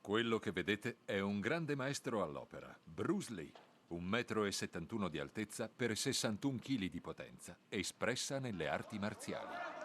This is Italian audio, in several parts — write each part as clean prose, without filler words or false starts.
Quello che vedete è un grande maestro all'opera, Bruce Lee, 1,71 m di altezza per 61 kg di potenza, espressa nelle arti marziali.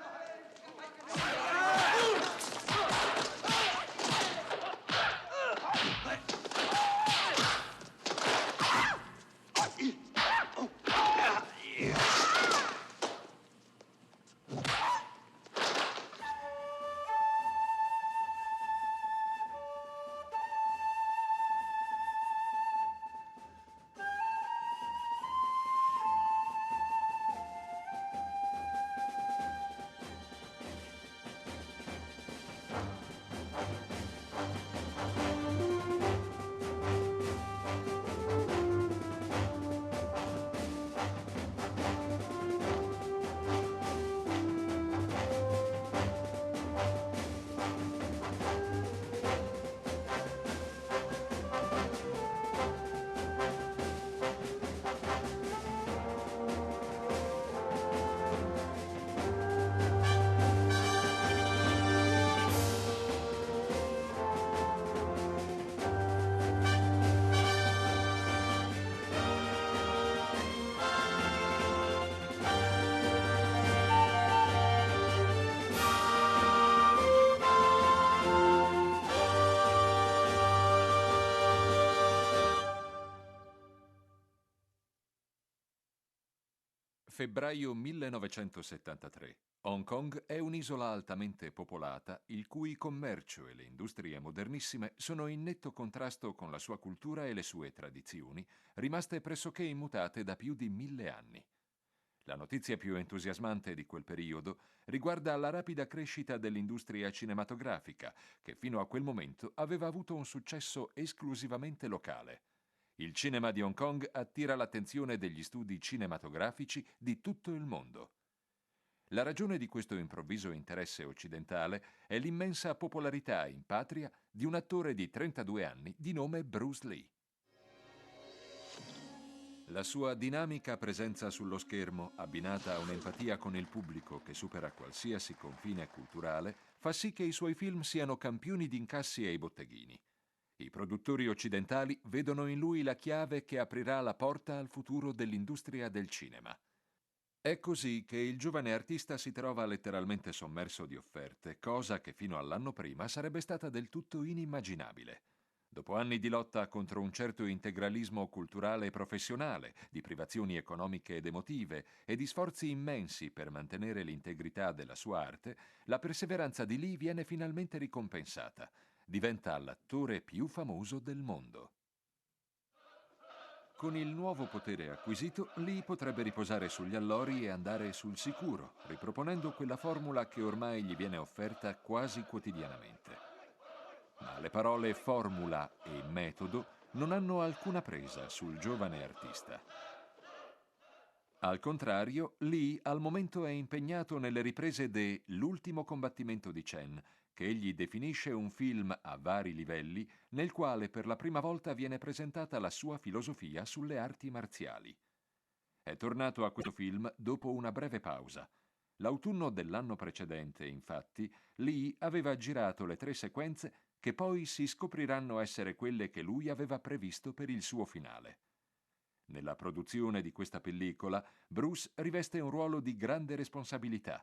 Febbraio 1973. Hong Kong è un'isola altamente popolata, il cui commercio e le industrie modernissime sono in netto contrasto con la sua cultura e le sue tradizioni, rimaste pressoché immutate da più di 1000 anni. La notizia più entusiasmante di quel periodo riguarda la rapida crescita dell'industria cinematografica, che fino a quel momento aveva avuto un successo esclusivamente locale. Il cinema di Hong Kong attira l'attenzione degli studi cinematografici di tutto il mondo. La ragione di questo improvviso interesse occidentale è l'immensa popolarità in patria di un attore di 32 anni di nome Bruce Lee. La sua dinamica presenza sullo schermo, abbinata a un'empatia con il pubblico che supera qualsiasi confine culturale, fa sì che i suoi film siano campioni di incassi ai botteghini. I produttori occidentali vedono in lui la chiave che aprirà la porta al futuro dell'industria del cinema. È così che il giovane artista si trova letteralmente sommerso di offerte, cosa che fino all'anno prima sarebbe stata del tutto inimmaginabile. Dopo anni di lotta contro un certo integralismo culturale e professionale, di privazioni economiche ed emotive e di sforzi immensi per mantenere l'integrità della sua arte, la perseveranza di Lee viene finalmente ricompensata. Diventa l'attore più famoso del mondo. Con il nuovo potere acquisito, Lee potrebbe riposare sugli allori e andare sul sicuro, riproponendo quella formula che ormai gli viene offerta quasi quotidianamente. Ma le parole formula e metodo non hanno alcuna presa sul giovane artista. Al contrario, Lee al momento è impegnato nelle riprese de L'ultimo combattimento di Chen, che egli definisce un film a vari livelli nel quale per la prima volta viene presentata la sua filosofia sulle arti marziali. È tornato a questo film dopo una breve pausa. L'autunno dell'anno precedente, infatti, Lee aveva girato le 3 sequenze che poi si scopriranno essere quelle che lui aveva previsto per il suo finale. Nella produzione di questa pellicola, Bruce riveste un ruolo di grande responsabilità.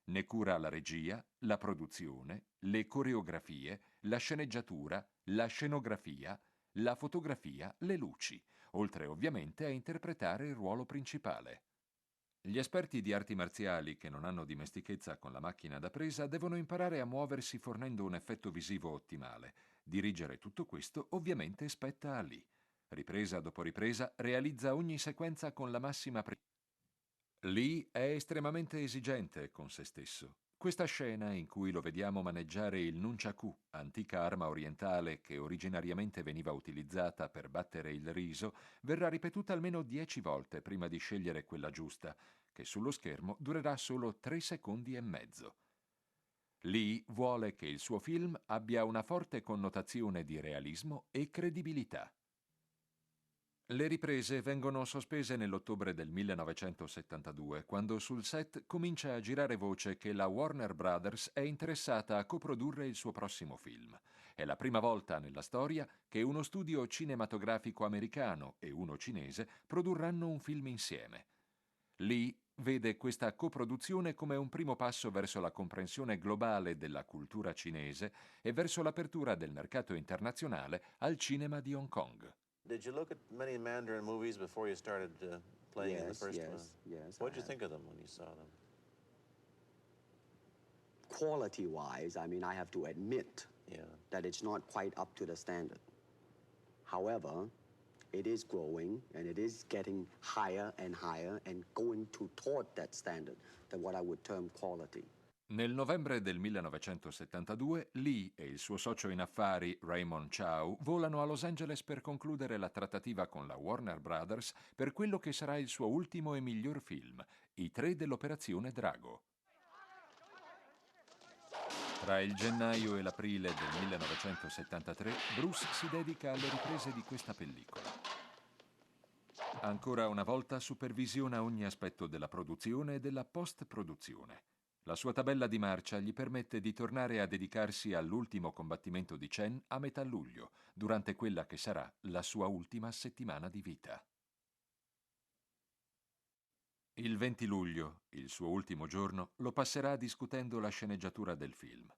Ne cura la regia, la produzione, le coreografie, la sceneggiatura, la scenografia, la fotografia, le luci, oltre ovviamente a interpretare il ruolo principale. Gli esperti di arti marziali che non hanno dimestichezza con la macchina da presa devono imparare a muoversi fornendo un effetto visivo ottimale. Dirigere tutto questo ovviamente spetta a Lee. Ripresa dopo ripresa, realizza ogni sequenza con la massima precisione. Lee è estremamente esigente con se stesso. Questa scena in cui lo vediamo maneggiare il nunchaku, antica arma orientale che originariamente veniva utilizzata per battere il riso, verrà ripetuta almeno 10 volte prima di scegliere quella giusta, che sullo schermo durerà solo 3 secondi e mezzo. Lee vuole che il suo film abbia una forte connotazione di realismo e credibilità. Le riprese vengono sospese nell'ottobre del 1972, quando sul set comincia a girare voce che la Warner Brothers è interessata a coprodurre il suo prossimo film. È la prima volta nella storia che uno studio cinematografico americano e uno cinese produrranno un film insieme. Lee vede questa coproduzione come un primo passo verso la comprensione globale della cultura cinese e verso l'apertura del mercato internazionale al cinema di Hong Kong. Did you look at many Mandarin movies before you started playing in the first one? Yes. What did you think of them when you saw them? Quality-wise, I mean, I have to admit that it's not quite up to the standard. However, it is growing and it is getting higher and going toward that standard, that what I would term quality. Nel novembre del 1972, Lee e il suo socio in affari Raymond Chow volano a Los Angeles per concludere la trattativa con la Warner Brothers per quello che sarà il suo ultimo e miglior film, I tre dell'Operazione Drago. Tra il gennaio e l'aprile del 1973, Bruce si dedica alle riprese di questa pellicola. Ancora una volta supervisiona ogni aspetto della produzione e della post-produzione. La sua tabella di marcia gli permette di tornare a dedicarsi all'ultimo combattimento di Chen a metà luglio, durante quella che sarà la sua ultima settimana di vita. Il 20 luglio, il suo ultimo giorno, lo passerà discutendo la sceneggiatura del film.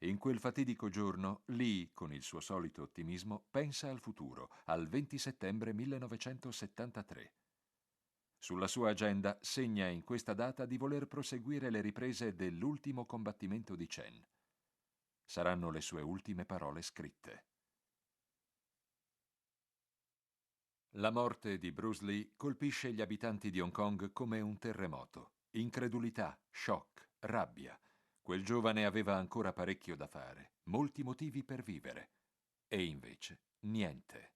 In quel fatidico giorno, Lee, con il suo solito ottimismo, pensa al futuro, al 20 settembre 1973. Sulla sua agenda segna in questa data di voler proseguire le riprese dell'ultimo combattimento di Chen. Saranno le sue ultime parole scritte. La morte di Bruce Lee colpisce gli abitanti di Hong Kong come un terremoto. Incredulità, shock, rabbia. Quel giovane aveva ancora parecchio da fare, molti motivi per vivere. E invece, niente.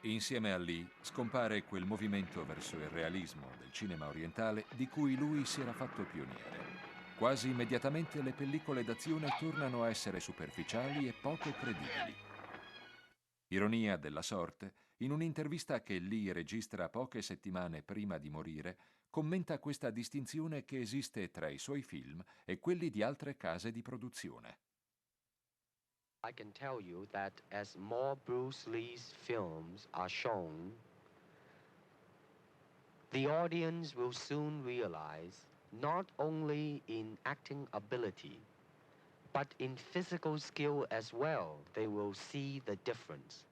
Insieme a Lee scompare quel movimento verso il realismo del cinema orientale di cui lui si era fatto pioniere. Quasi immediatamente le pellicole d'azione tornano a essere superficiali e poco credibili. Ironia della sorte, in un'intervista che Lee registra poche settimane prima di morire, commenta questa distinzione che esiste tra i suoi film e quelli di altre case di produzione. I can tell you that as more Bruce Lee's films are shown, the audience will soon realize not only in acting ability, but in physical skill as well, they will see the difference.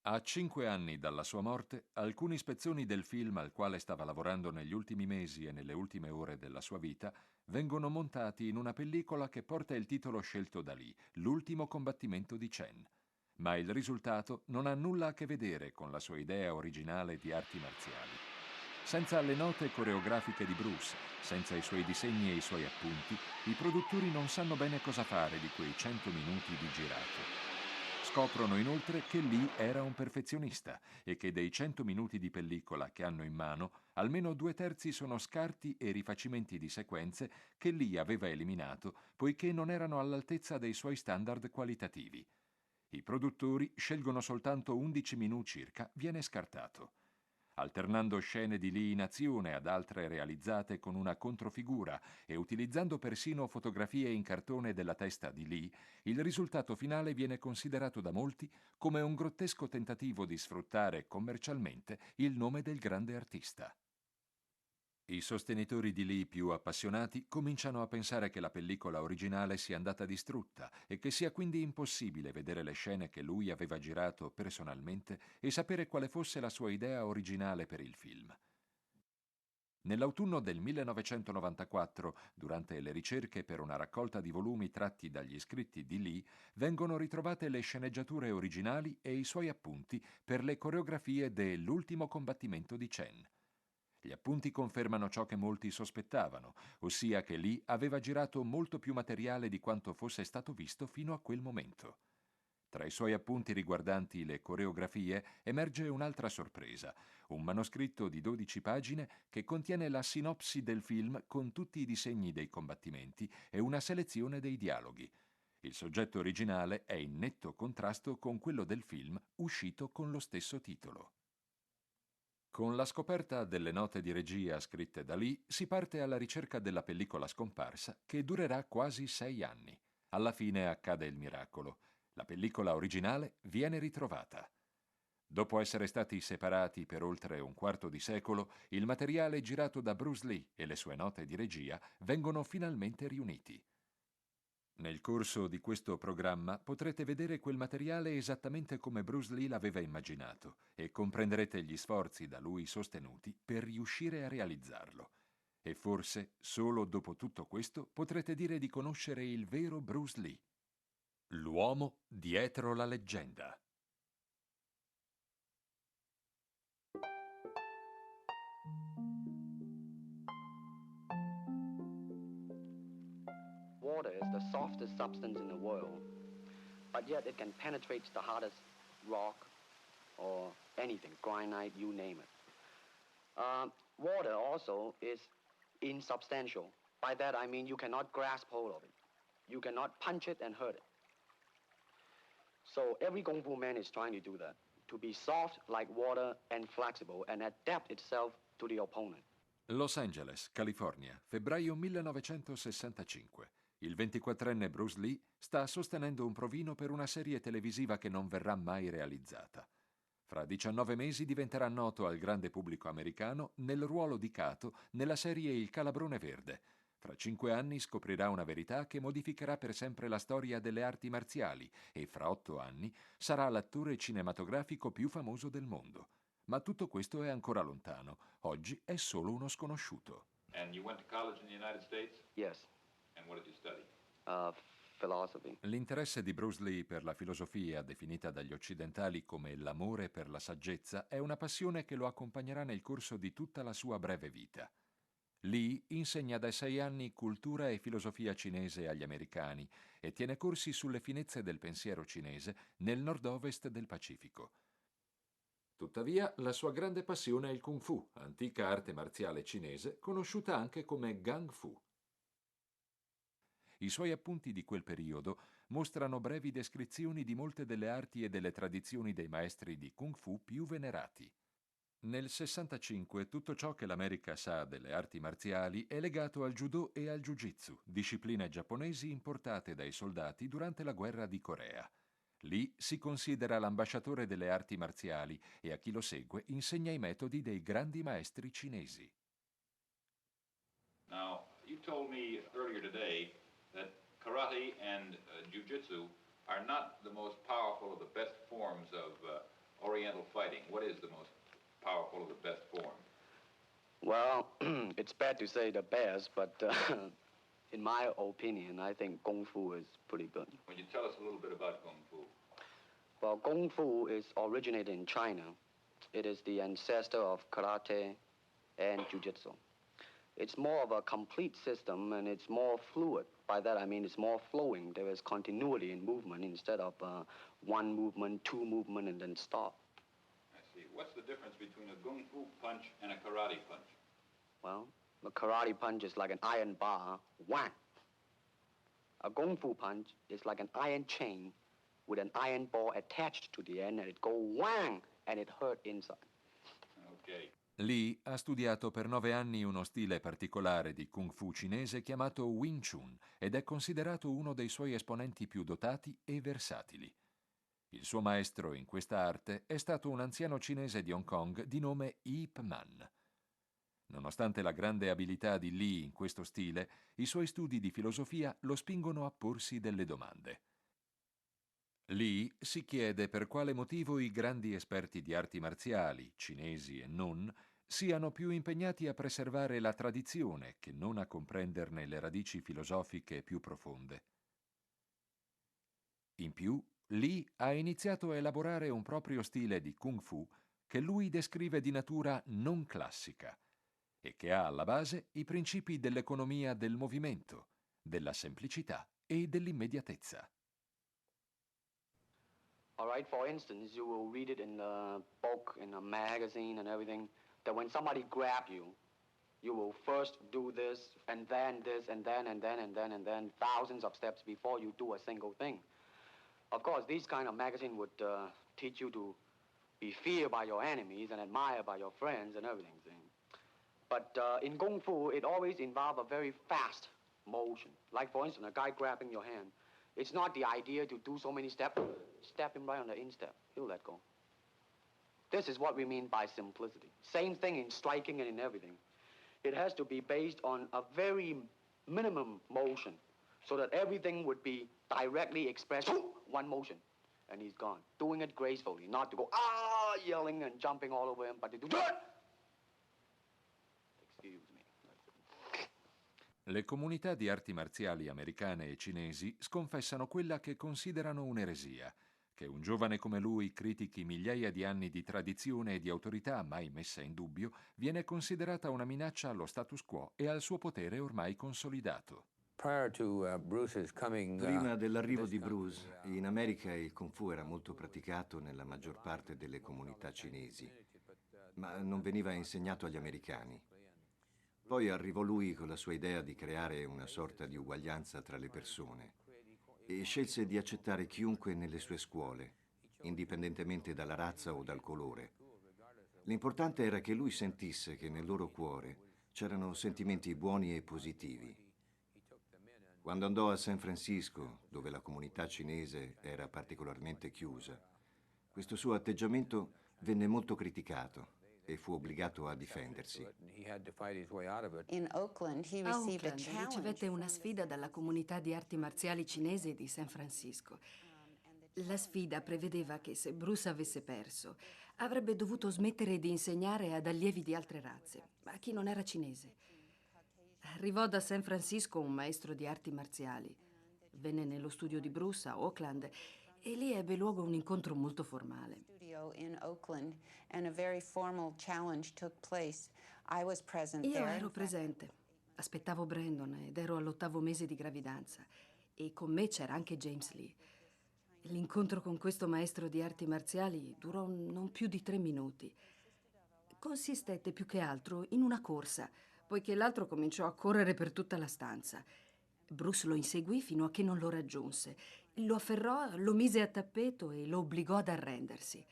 A 5 anni dalla sua morte, alcuni spezzoni del film al quale stava lavorando negli ultimi mesi e nelle ultime ore della sua vita vengono montati in una pellicola che porta il titolo scelto da Lee, L'ultimo combattimento di Chen. Ma il risultato non ha nulla a che vedere con la sua idea originale di arti marziali. Senza le note coreografiche di Bruce, senza i suoi disegni e i suoi appunti, i produttori non sanno bene cosa fare di quei 100 minuti di girato. Scoprono inoltre che Lee era un perfezionista e che dei 100 minuti di pellicola che hanno in mano, almeno 2/3 sono scarti e rifacimenti di sequenze che Lee aveva eliminato poiché non erano all'altezza dei suoi standard qualitativi. I produttori scelgono soltanto 11 minuti circa, viene scartato. Alternando scene di Lee in azione ad altre realizzate con una controfigura e utilizzando persino fotografie in cartone della testa di Lee, il risultato finale viene considerato da molti come un grottesco tentativo di sfruttare commercialmente il nome del grande artista. I sostenitori di Lee più appassionati cominciano a pensare che la pellicola originale sia andata distrutta e che sia quindi impossibile vedere le scene che lui aveva girato personalmente e sapere quale fosse la sua idea originale per il film. Nell'autunno del 1994, durante le ricerche per una raccolta di volumi tratti dagli scritti di Lee, vengono ritrovate le sceneggiature originali e i suoi appunti per le coreografie de L'ultimo combattimento di Chen. Gli appunti confermano ciò che molti sospettavano, ossia che Lee aveva girato molto più materiale di quanto fosse stato visto fino a quel momento. Tra i suoi appunti riguardanti le coreografie emerge un'altra sorpresa, un manoscritto di 12 pagine che contiene la sinopsi del film con tutti i disegni dei combattimenti e una selezione dei dialoghi. Il soggetto originale è in netto contrasto con quello del film uscito con lo stesso titolo. Con la scoperta delle note di regia scritte da Lee, si parte alla ricerca della pellicola scomparsa, che durerà quasi 6 anni. Alla fine accade il miracolo. La pellicola originale viene ritrovata. Dopo essere stati separati per oltre un quarto di secolo, il materiale girato da Bruce Lee e le sue note di regia vengono finalmente riuniti. Nel corso di questo programma potrete vedere quel materiale esattamente come Bruce Lee l'aveva immaginato e comprenderete gli sforzi da lui sostenuti per riuscire a realizzarlo. E forse, solo dopo tutto questo, potrete dire di conoscere il vero Bruce Lee, l'uomo dietro la leggenda. Water is the softest substance in the world, but yet it can penetrate the hardest rock or anything, granite, you name it. Water also is insubstantial. By that I mean you cannot grasp hold of it. You cannot punch it and hurt it. So every Kung Fu man is trying to do that, to be soft like water and flexible and adapt itself to the opponent. Los Angeles, California, febbraio 1965. Il 24enne Bruce Lee sta sostenendo un provino per una serie televisiva che non verrà mai realizzata. Fra 19 mesi diventerà noto al grande pubblico americano nel ruolo di Kato nella serie Il Calabrone Verde. Fra 5 anni scoprirà una verità che modificherà per sempre la storia delle arti marziali e fra 8 anni sarà l'attore cinematografico più famoso del mondo. Ma tutto questo è ancora lontano. Oggi è solo uno sconosciuto. And you went to college in the United States? Yes. And what did you study? Philosophy. L'interesse di Bruce Lee per la filosofia, definita dagli occidentali come l'amore per la saggezza, è una passione che lo accompagnerà nel corso di tutta la sua breve vita. Lee insegna dai 6 anni cultura e filosofia cinese agli americani e tiene corsi sulle finezze del pensiero cinese nel nord-ovest del Pacifico. Tuttavia, la sua grande passione è il Kung Fu, antica arte marziale cinese, conosciuta anche come Gang Fu. I suoi appunti di quel periodo mostrano brevi descrizioni di molte delle arti e delle tradizioni dei maestri di Kung Fu più venerati. Nel 65 tutto ciò che l'America sa delle arti marziali è legato al Judo e al Jiu-Jitsu, discipline giapponesi importate dai soldati durante la guerra di Corea. Lee si considera l'ambasciatore delle arti marziali e a chi lo segue insegna i metodi dei grandi maestri cinesi. Now, you told me earlier today that karate and jiu-jitsu are not the most powerful of the best forms of Oriental fighting. What is the most powerful of the best form? Well, it's bad to say the best, but in my opinion, I think Kung Fu is pretty good. Would you tell us a little bit about Kung Fu? Well, Kung Fu is originated in China. It is the ancestor of karate and jiu-jitsu. It's more of a complete system, and it's more fluid. By that, I mean it's more flowing. There is continuity in movement instead of one movement, two movement, and then stop. I see. What's the difference between a Kung Fu punch and a karate punch? Well, a karate punch is like an iron bar, wham. A Kung Fu punch is like an iron chain with an iron ball attached to the end, and it go whang, and it hurt inside. Okay. Lee ha studiato per 9 anni uno stile particolare di Kung Fu cinese chiamato Wing Chun ed è considerato uno dei suoi esponenti più dotati e versatili. Il suo maestro in questa arte è stato un anziano cinese di Hong Kong di nome Ip Man. Nonostante la grande abilità di Lee in questo stile, i suoi studi di filosofia lo spingono a porsi delle domande. Lee si chiede per quale motivo i grandi esperti di arti marziali, cinesi e non, siano più impegnati a preservare la tradizione che non a comprenderne le radici filosofiche più profonde. In più, Lee ha iniziato a elaborare un proprio stile di Kung Fu che lui descrive di natura non classica e che ha alla base i principi dell'economia del movimento, della semplicità e dell'immediatezza. All right, for instance, you will read it in a book, in a magazine and everything, that when somebody grab you, you will first do this, and then this, and then, and then, and then, and then, thousands of steps before you do a single thing. Of course, these kind of magazine would teach you to be feared by your enemies and admired by your friends and everything. See? But in Kung Fu, it always involves a very fast motion. Like, for instance, a guy grabbing your hand. It's not the idea to do so many steps. Step him right on the instep. He'll let go. This is what we mean by simplicity. Same thing in striking and in everything. It has to be based on a very minimum motion so that everything would be directly expressed. One motion, and he's gone. Doing it gracefully, not to go, yelling and jumping all over him, but to do it. Excuse me. Le comunità di arti marziali americane e cinesi sconfessano quella che considerano un'eresia. Che un giovane come lui critichi migliaia di anni di tradizione e di autorità mai messa in dubbio viene considerata una minaccia allo status quo e al suo potere ormai consolidato. Prima dell'arrivo di Bruce, in America il Kung Fu era molto praticato nella maggior parte delle comunità cinesi, ma non veniva insegnato agli americani. Poi arrivò lui con la sua idea di creare una sorta di uguaglianza tra le persone e scelse di accettare chiunque nelle sue scuole, indipendentemente dalla razza o dal colore. L'importante era che lui sentisse che nel loro cuore c'erano sentimenti buoni e positivi. Quando andò a San Francisco, dove la comunità cinese era particolarmente chiusa, questo suo atteggiamento venne molto criticato e fu obbligato a difendersi. A Oakland ricevette una sfida dalla comunità di arti marziali cinese di San Francisco. La sfida prevedeva che se Bruce avesse perso, avrebbe dovuto smettere di insegnare ad allievi di altre razze, a chi non era cinese. Arrivò da San Francisco un maestro di arti marziali. Venne nello studio di Bruce a Oakland e lì ebbe luogo un incontro molto formale. Io ero presente. Aspettavo Brandon ed ero all'8° mese di gravidanza e con me c'era anche James Lee. L'incontro con questo maestro di arti marziali durò non più di 3 minuti. Consistette più che altro in una corsa, poiché l'altro cominciò a correre per tutta la stanza. Bruce lo inseguì fino a che non lo raggiunse. Lo afferrò, lo mise a tappeto e lo obbligò ad arrendersi.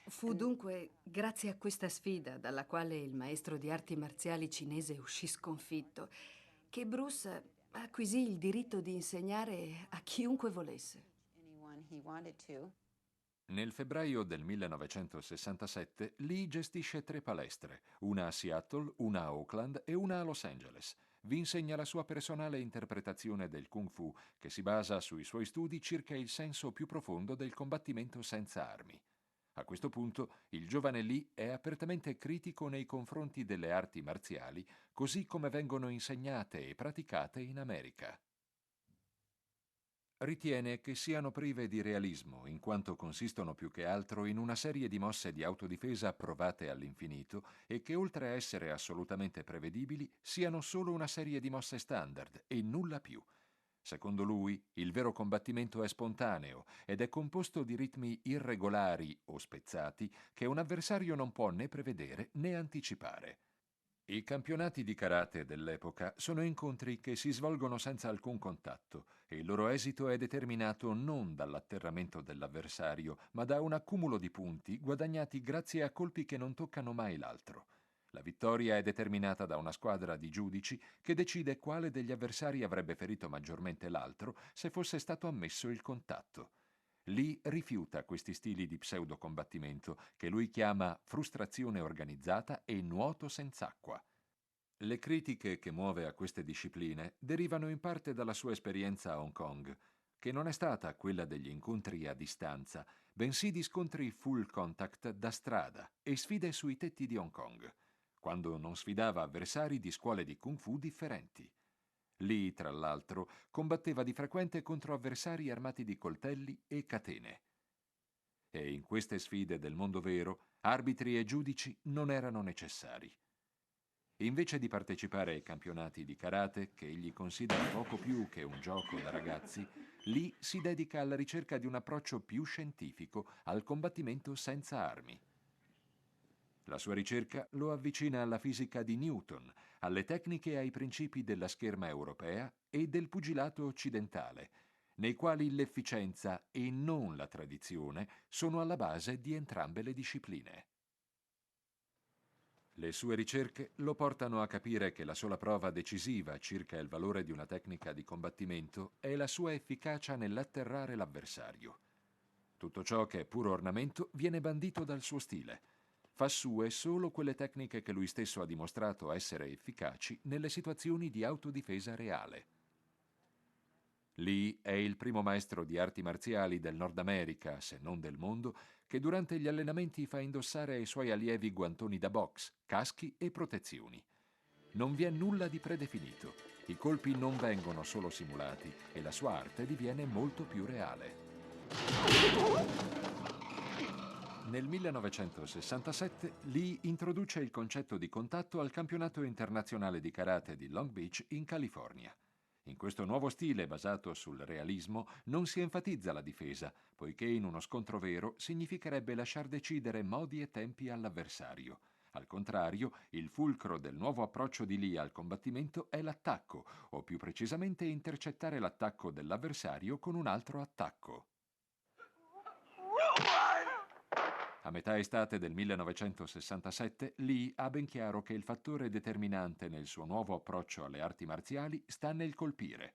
Fu dunque grazie a questa sfida, dalla quale il maestro di arti marziali cinese uscì sconfitto, che Bruce acquisì il diritto di insegnare a chiunque volesse. Nel febbraio del 1967 Lee gestisce 3 palestre, una a Seattle, una a Oakland e una a Los Angeles. Vi insegna la sua personale interpretazione del Kung Fu, che si basa sui suoi studi circa il senso più profondo del combattimento senza armi. A questo punto, il giovane Lee è apertamente critico nei confronti delle arti marziali, così come vengono insegnate e praticate in America. Ritiene che siano prive di realismo, in quanto consistono più che altro in una serie di mosse di autodifesa provate all'infinito e che, oltre a essere assolutamente prevedibili, siano solo una serie di mosse standard e nulla più. Secondo lui, il vero combattimento è spontaneo ed è composto di ritmi irregolari o spezzati che un avversario non può né prevedere né anticipare. I campionati di karate dell'epoca sono incontri che si svolgono senza alcun contatto e il loro esito è determinato non dall'atterramento dell'avversario, ma da un accumulo di punti guadagnati grazie a colpi che non toccano mai l'altro. La vittoria è determinata da una squadra di giudici che decide quale degli avversari avrebbe ferito maggiormente l'altro se fosse stato ammesso il contatto. Lee rifiuta questi stili di pseudocombattimento che lui chiama frustrazione organizzata e nuoto senz'acqua. Le critiche che muove a queste discipline derivano in parte dalla sua esperienza a Hong Kong, che non è stata quella degli incontri a distanza, bensì di scontri full contact da strada e sfide sui tetti di Hong Kong, quando non sfidava avversari di scuole di Kung Fu differenti. Lee, tra l'altro, combatteva di frequente contro avversari armati di coltelli e catene. E in queste sfide del mondo vero, arbitri e giudici non erano necessari. Invece di partecipare ai campionati di karate, che egli considera poco più che un gioco da ragazzi, Lee si dedica alla ricerca di un approccio più scientifico al combattimento senza armi. La sua ricerca lo avvicina alla fisica di Newton, alle tecniche e ai principi della scherma europea e del pugilato occidentale, nei quali l'efficienza e non la tradizione sono alla base di entrambe le discipline. Le sue ricerche lo portano a capire che la sola prova decisiva circa il valore di una tecnica di combattimento è la sua efficacia nell'atterrare l'avversario. Tutto ciò che è puro ornamento viene bandito dal suo stile. Fa sue solo quelle tecniche che lui stesso ha dimostrato essere efficaci nelle situazioni di autodifesa reale. Lee è il primo maestro di arti marziali del Nord America, se non del mondo, che durante gli allenamenti fa indossare ai suoi allievi guantoni da box, caschi e protezioni. Non vi è nulla di predefinito. I colpi non vengono solo simulati e la sua arte diviene molto più reale. Nel 1967 Lee introduce il concetto di contatto al campionato internazionale di karate di Long Beach in California. In questo nuovo stile basato sul realismo non si enfatizza la difesa, poiché in uno scontro vero significherebbe lasciar decidere modi e tempi all'avversario. Al contrario, il fulcro del nuovo approccio di Lee al combattimento è l'attacco, o più precisamente intercettare l'attacco dell'avversario con un altro attacco. A metà estate del 1967, Lee ha ben chiaro che il fattore determinante nel suo nuovo approccio alle arti marziali sta nel colpire.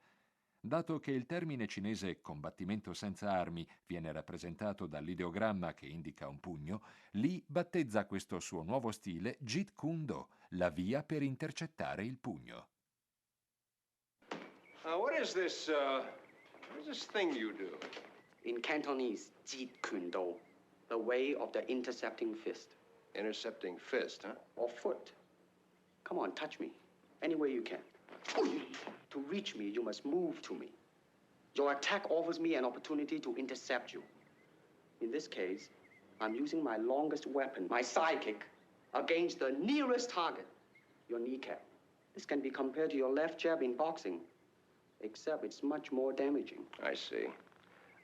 Dato che il termine cinese combattimento senza armi viene rappresentato dall'ideogramma che indica un pugno, Lee battezza questo suo nuovo stile Jeet Kune Do, la via per intercettare il pugno. What is this thing you do? In Cantonese, Jeet Kune Do, the way of the intercepting fist. Intercepting fist, huh? Or foot. Come on, touch me. Any way you can. To reach me, you must move to me. Your attack offers me an opportunity to intercept you. In this case, I'm using my longest weapon, my sidekick, against the nearest target, your kneecap. This can be compared to your left jab in boxing, except it's much more damaging. I see.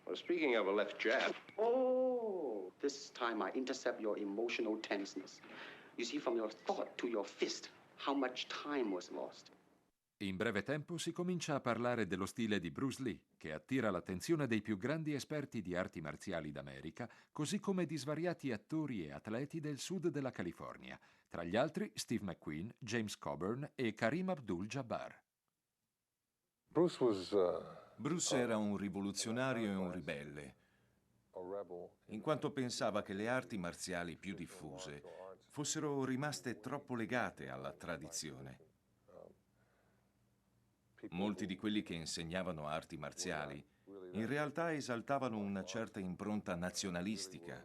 Well, speaking of a left jab... Oh, this time I intercept your emotional tenseness. You see, from your thought to your fist, how much time was lost. In breve tempo si comincia a parlare dello stile di Bruce Lee, che attira l'attenzione dei più grandi esperti di arti marziali d'America, così come di svariati attori e atleti del sud della California, tra gli altri Steve McQueen, James Coburn e Kareem Abdul-Jabbar. Bruce era un rivoluzionario e un ribelle, in quanto pensava che le arti marziali più diffuse fossero rimaste troppo legate alla tradizione. Molti di quelli che insegnavano arti marziali in realtà esaltavano una certa impronta nazionalistica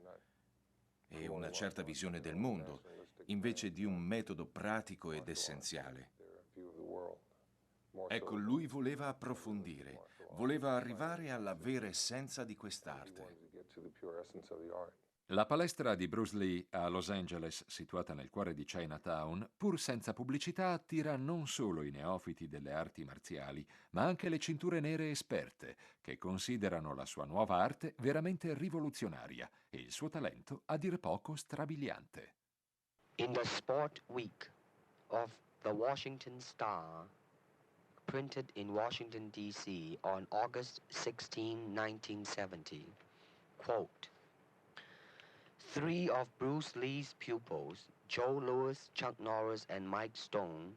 e una certa visione del mondo, invece di un metodo pratico ed essenziale. Ecco, lui voleva approfondire, voleva arrivare alla vera essenza di quest'arte. La palestra di Bruce Lee a Los Angeles, situata nel cuore di Chinatown, pur senza pubblicità attira non solo i neofiti delle arti marziali, ma anche le cinture nere esperte, che considerano la sua nuova arte veramente rivoluzionaria e il suo talento a dir poco strabiliante. In the Sport Week of the Washington Star, printed in Washington, D.C. on August 16, 1970, quote, "Three of Bruce Lee's pupils, Joe Louis, Chuck Norris, and Mike Stone,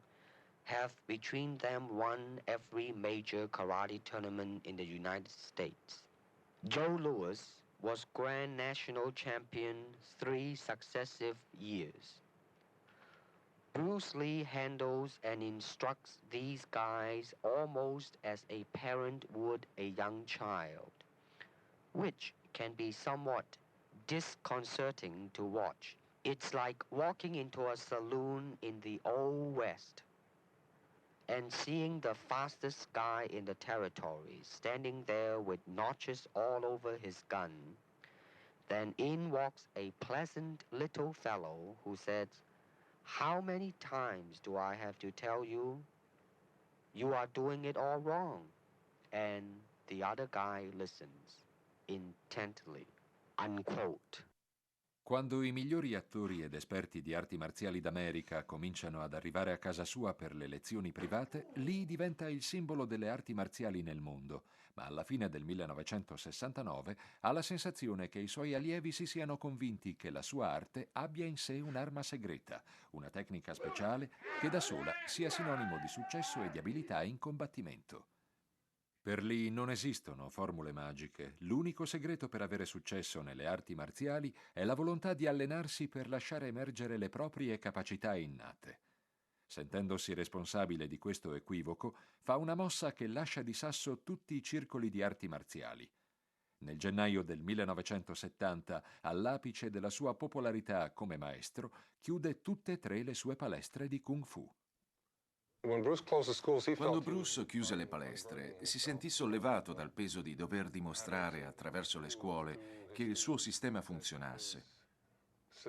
have between them won every major karate tournament in the United States. Joe Louis was Grand National Champion 3 successive years. Bruce Lee handles and instructs these guys almost as a parent would a young child, which can be somewhat disconcerting to watch. It's like walking into a saloon in the Old West and seeing the fastest guy in the territory standing there with notches all over his gun. Then in walks a pleasant little fellow who says, 'How many times do I have to tell you, you are doing it all wrong?' And the other guy listens intently." Unquote. Quando i migliori attori ed esperti di arti marziali d'America cominciano ad arrivare a casa sua per le lezioni private, Lee diventa il simbolo delle arti marziali nel mondo, ma alla fine del 1969 ha la sensazione che i suoi allievi si siano convinti che la sua arte abbia in sé un'arma segreta, una tecnica speciale che da sola sia sinonimo di successo e di abilità in combattimento. Per Lee non esistono formule magiche. L'unico segreto per avere successo nelle arti marziali è la volontà di allenarsi per lasciare emergere le proprie capacità innate. Sentendosi responsabile di questo equivoco, fa una mossa che lascia di sasso tutti i circoli di arti marziali. Nel gennaio del 1970, all'apice della sua popolarità come maestro, chiude tutte e 3 le sue palestre di Kung Fu. Quando Bruce chiuse le palestre, si sentì sollevato dal peso di dover dimostrare attraverso le scuole che il suo sistema funzionasse.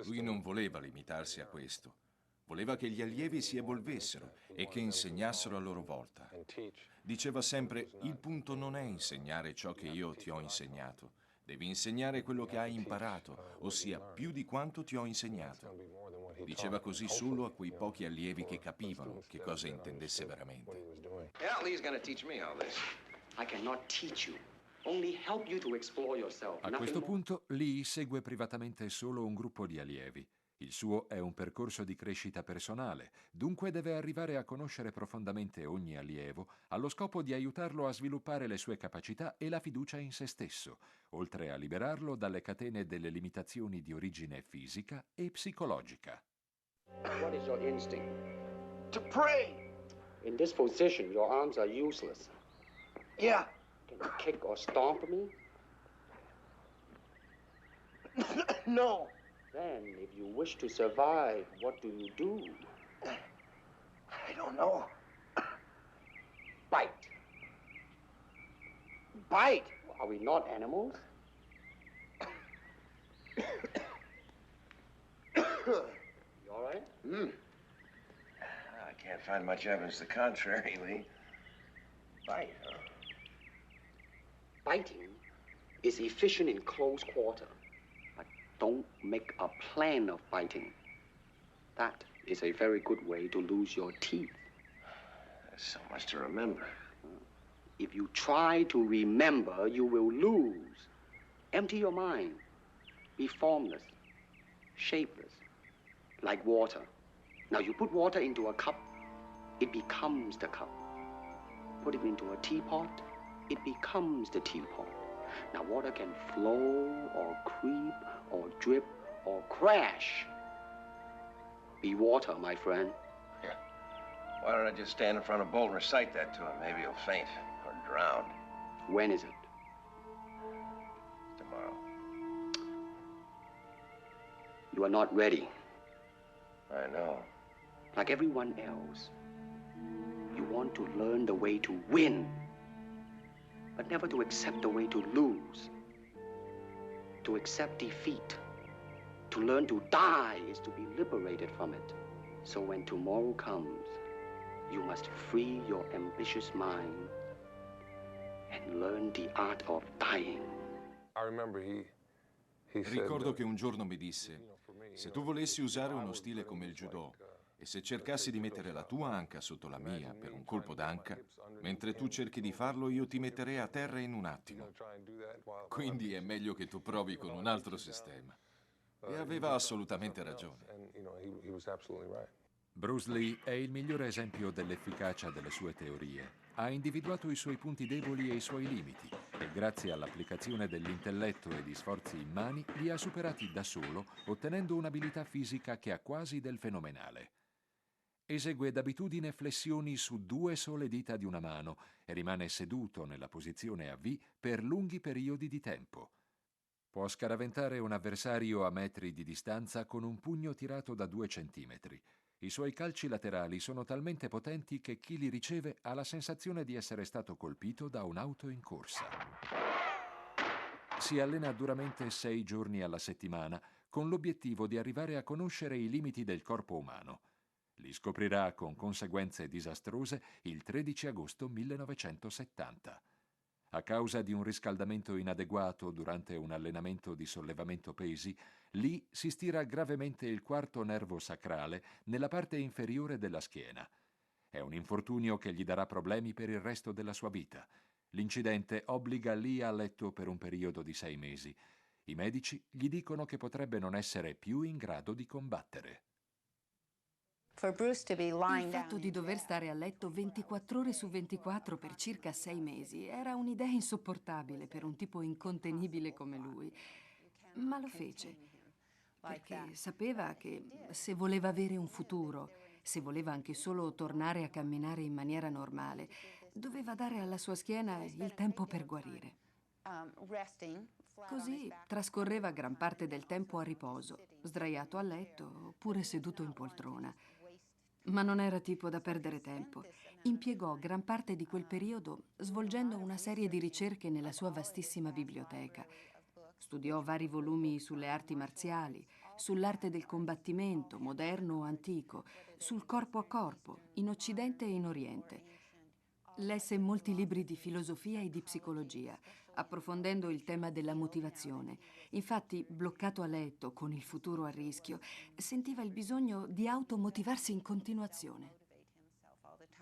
Lui non voleva limitarsi a questo. Voleva che gli allievi si evolvessero e che insegnassero a loro volta. Diceva sempre: il punto non è insegnare ciò che io ti ho insegnato. Devi insegnare quello che hai imparato, ossia più di quanto ti ho insegnato. Diceva così solo a quei pochi allievi che capivano che cosa intendesse veramente. A questo punto Lee segue privatamente solo un gruppo di allievi. Il suo è un percorso di crescita personale, dunque deve arrivare a conoscere profondamente ogni allievo allo scopo di aiutarlo a sviluppare le sue capacità e la fiducia in se stesso, oltre a liberarlo dalle catene delle limitazioni di origine fisica e psicologica. What is your instinct? To pray! In this position, your arms are useless. Yeah. Can you kick or stomp me? No. Then, if you wish to survive, what do you do? I don't know. Bite. Bite? Are we not animals? You all right? I can't find much evidence to the contrary, Lee. Bite, huh? Biting is efficient in close quarter. But don't make a plan of biting. That is a very good way to lose your teeth. There's so much to remember. If you try to remember, you will lose. Empty your mind. Be formless, shapeless, like water. Now you put water into a cup, it becomes the cup. Put it into a teapot, it becomes the teapot. Now water can flow or creep or drip or crash. Be water, my friend. Yeah. Why don't I just stand in front of Bolt and recite that to him? Maybe he'll faint or drown. When is it? Tomorrow. You are not ready. I know. Like everyone else, you want to learn the way to win, but never to accept the way to lose. To accept defeat, to learn to die is to be liberated from it. So when tomorrow comes, you must free your ambitious mind and learn the art of dying. Ricordo che un giorno mi disse: se tu volessi usare uno stile come il judo e se cercassi di mettere la tua anca sotto la mia per un colpo d'anca, mentre tu cerchi di farlo io ti metterei a terra in un attimo. Quindi è meglio che tu provi con un altro sistema. E aveva assolutamente ragione. Bruce Lee è il migliore esempio dell'efficacia delle sue teorie. Ha individuato i suoi punti deboli e i suoi limiti e grazie all'applicazione dell'intelletto e di sforzi immani li ha superati da solo, ottenendo un'abilità fisica che ha quasi del fenomenale. Esegue d'abitudine flessioni su 2 sole dita di una mano e rimane seduto nella posizione a V per lunghi periodi di tempo. Può scaraventare un avversario a metri di distanza con un pugno tirato da 2 centimetri. I suoi calci laterali sono talmente potenti che chi li riceve ha la sensazione di essere stato colpito da un'auto in corsa. Si allena duramente 6 giorni alla settimana con l'obiettivo di arrivare a conoscere i limiti del corpo umano. Li scoprirà con conseguenze disastrose il 13 agosto 1970. A causa di un riscaldamento inadeguato durante un allenamento di sollevamento pesi, Lee si stira gravemente il quarto nervo sacrale nella parte inferiore della schiena. È un infortunio che gli darà problemi per il resto della sua vita. L'incidente obbliga Lee a letto per un periodo di 6 mesi. I medici gli dicono che potrebbe non essere più in grado di combattere. Il fatto di dover stare a letto 24 ore su 24 per circa 6 mesi era un'idea insopportabile per un tipo incontenibile come lui. Ma lo fece, perché sapeva che se voleva avere un futuro, se voleva anche solo tornare a camminare in maniera normale, doveva dare alla sua schiena il tempo per guarire. Così trascorreva gran parte del tempo a riposo, sdraiato a letto oppure seduto in poltrona. Ma non era tipo da perdere tempo. Impiegò gran parte di quel periodo svolgendo una serie di ricerche nella sua vastissima biblioteca. Studiò vari volumi sulle arti marziali, sull'arte del combattimento, moderno o antico, sul corpo a corpo, in Occidente e in Oriente. Lesse molti libri di filosofia e di psicologia, approfondendo il tema della motivazione. Infatti, bloccato a letto, con il futuro a rischio, sentiva il bisogno di automotivarsi in continuazione.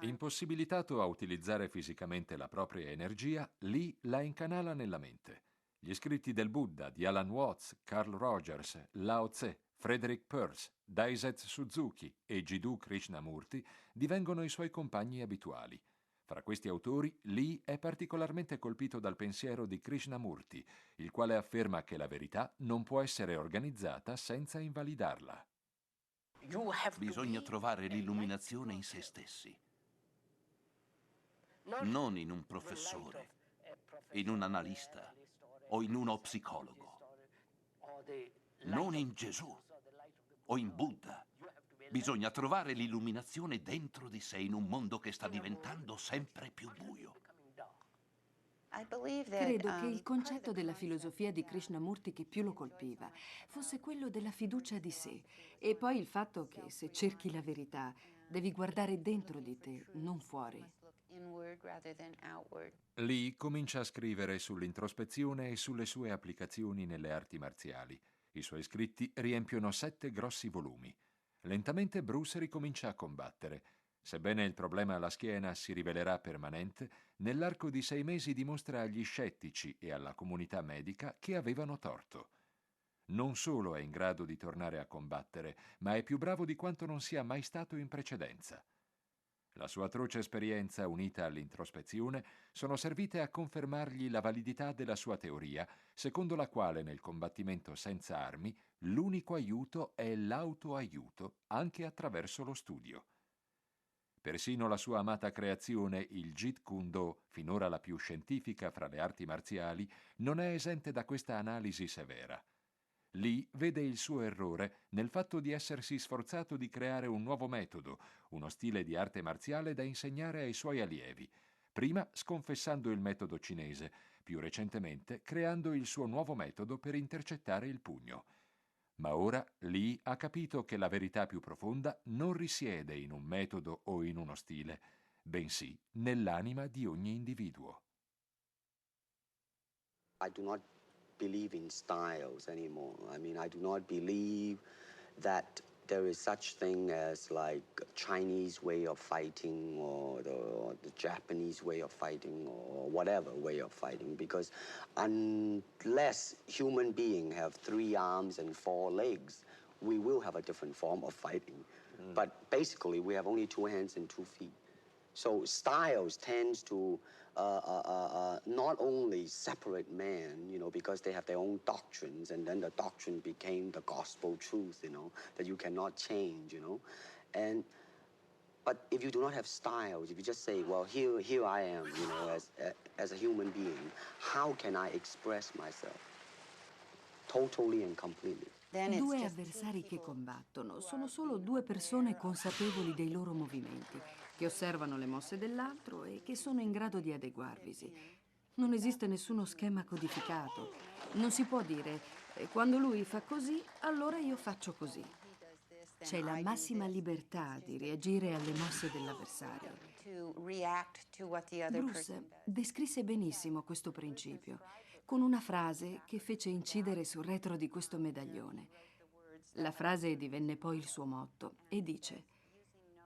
Impossibilitato a utilizzare fisicamente la propria energia, Lee la incanala nella mente. Gli scritti del Buddha di Alan Watts, Carl Rogers, Lao Tse, Frederick Peirce, Daisetsu Suzuki e Jiddu Krishnamurti divengono i suoi compagni abituali. Fra questi autori, Lee è particolarmente colpito dal pensiero di Krishnamurti, il quale afferma che la verità non può essere organizzata senza invalidarla. Bisogna trovare l'illuminazione in se stessi, non in un professore, in un analista o in uno psicologo, non in Gesù o in Buddha. Bisogna trovare l'illuminazione dentro di sé in un mondo che sta diventando sempre più buio. Credo che il concetto della filosofia di Krishnamurti che più lo colpiva fosse quello della fiducia di sé e poi il fatto che se cerchi la verità devi guardare dentro di te, non fuori. Lee comincia a scrivere sull'introspezione e sulle sue applicazioni nelle arti marziali. I suoi scritti riempiono 7 grossi volumi. Lentamente Bruce ricomincia a combattere. Sebbene il problema alla schiena si rivelerà permanente, nell'arco di 6 mesi dimostra agli scettici e alla comunità medica che avevano torto. Non solo è in grado di tornare a combattere, ma è più bravo di quanto non sia mai stato in precedenza. La sua atroce esperienza, unita all'introspezione, sono servite a confermargli la validità della sua teoria, secondo la quale nel combattimento senza armi l'unico aiuto è l'autoaiuto, anche attraverso lo studio. Persino la sua amata creazione, il Jeet Kune Do, finora la più scientifica fra le arti marziali, non è esente da questa analisi severa. Lee vede il suo errore nel fatto di essersi sforzato di creare un nuovo metodo, uno stile di arte marziale da insegnare ai suoi allievi, prima sconfessando il metodo cinese, più recentemente creando il suo nuovo metodo per intercettare il pugno. Ma ora Lee ha capito che la verità più profonda non risiede in un metodo o in uno stile, bensì nell'anima di ogni individuo. I do not believe in styles anymore. I mean, I do not believe that there is such thing as like a Chinese way of fighting or the Japanese way of fighting or whatever way of fighting, because unless human beings have 3 arms and 4 legs, we will have a different form of fighting. But basically, we have only 2 hands and 2 feet. So styles tends to not only separate man, you know, because they have their own doctrines, and then the doctrine became the gospel truth, you know, that you cannot change, you know. But if you do not have styles, if you just say, well, here I am, you know, as a human being, how can I express myself totally and completely? 2 avversari che combattono sono solo 2 persone consapevoli dei loro movimenti, che osservano le mosse dell'altro e che sono in grado di adeguarvisi. Non esiste nessuno schema codificato. Non si può dire, quando lui fa così, allora io faccio così. C'è la massima libertà di reagire alle mosse dell'avversario. Bruce descrisse benissimo questo principio con una frase che fece incidere sul retro di questo medaglione. La frase divenne poi il suo motto e dice: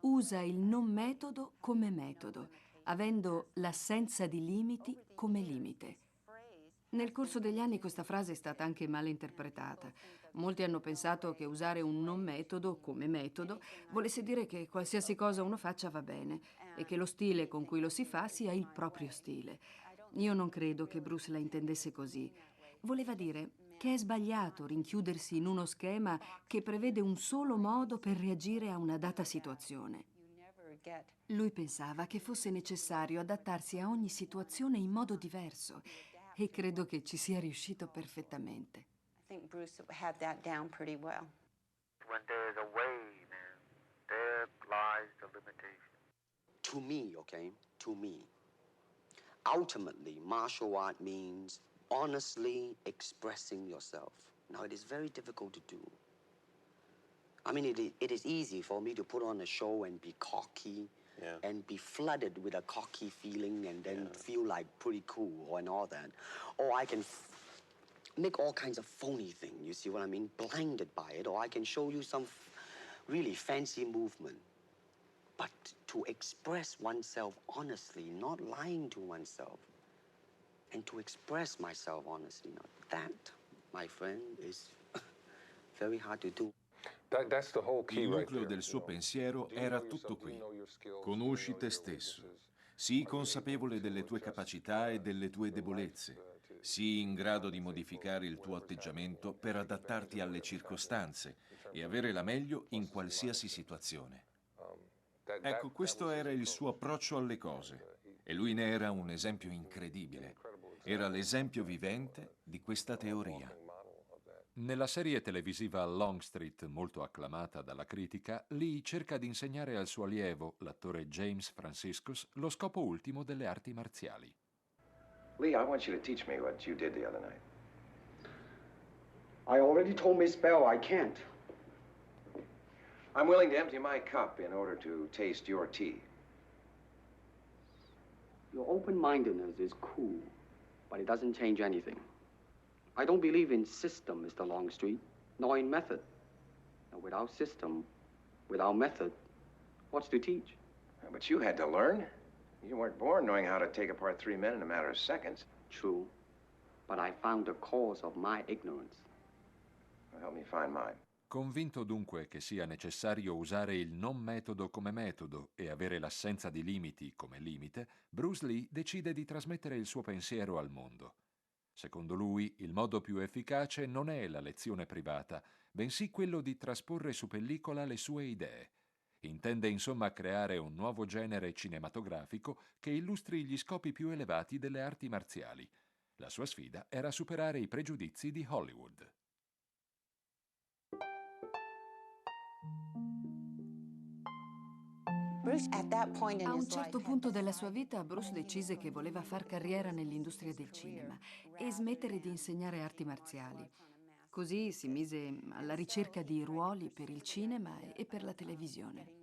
usa il non metodo come metodo, avendo l'assenza di limiti come limite. Nel corso degli anni questa frase è stata anche mal interpretata. Molti hanno pensato che usare un non metodo come metodo volesse dire che qualsiasi cosa uno faccia va bene e che lo stile con cui lo si fa sia il proprio stile. Io non credo che Bruce la intendesse così. Voleva dire che è sbagliato rinchiudersi in uno schema che prevede un solo modo per reagire a una data situazione. Lui pensava che fosse necessario adattarsi a ogni situazione in modo diverso e credo che ci sia riuscito perfettamente. I think Bruce had that down pretty well. When there's a way, then there lies the limitation. To me, okay, to me, ultimately, martial art means honestly expressing yourself. Now, it is very difficult to do. I mean, it is easy for me to put on a show and be cocky and be flooded with a cocky feeling and then feel like pretty cool and all that. Or I can make all kinds of phony things, you see what I mean? Blinded by it. Or I can show you some really fancy movement. But to express oneself honestly, not lying to oneself, and to express myself honestly, now that, my friend, is very hard to do. Il nucleo del suo pensiero era tutto qui. Conosci te stesso. Sii consapevole delle tue capacità e delle tue debolezze. Sii in grado di modificare il tuo atteggiamento per adattarti alle circostanze e avere la meglio in qualsiasi situazione. Ecco, questo era il suo approccio alle cose e lui ne era un esempio incredibile. Era l'esempio vivente di questa teoria. Nella serie televisiva Longstreet, molto acclamata dalla critica, Lee cerca di insegnare al suo allievo, l'attore James Franciscus, lo scopo ultimo delle arti marziali. Lee, I want you to teach me what you did the other night. I already told Miss Bell I can't. I'm willing to empty my cup in order to taste your tea. Your open-mindedness is cool, but it doesn't change anything. I don't believe in system, Mr. Longstreet, nor in method. And without system, without method, what's to teach? But you had to learn. You weren't born knowing how to take apart three men in a matter of seconds. True, but I found the cause of my ignorance. Well, help me find mine. Convinto dunque che sia necessario usare il non metodo come metodo e avere l'assenza di limiti come limite, Bruce Lee decide di trasmettere il suo pensiero al mondo. Secondo lui, il modo più efficace non è la lezione privata, bensì quello di trasporre su pellicola le sue idee. Intende insomma creare un nuovo genere cinematografico che illustri gli scopi più elevati delle arti marziali. La sua sfida era superare i pregiudizi di Hollywood. A un certo punto della sua vita, Bruce decise che voleva far carriera nell'industria del cinema e smettere di insegnare arti marziali. Così si mise alla ricerca di ruoli per il cinema e per la televisione.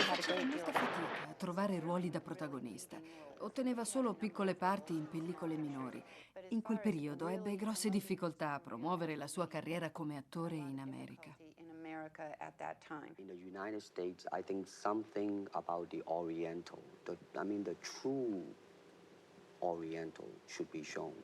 Faceva molta fatica a trovare ruoli da protagonista. Otteneva solo piccole parti in pellicole minori. In quel periodo ebbe grosse difficoltà a promuovere la sua carriera come attore in America. In the United States, I think something about the Oriental, the true Oriental should be shown.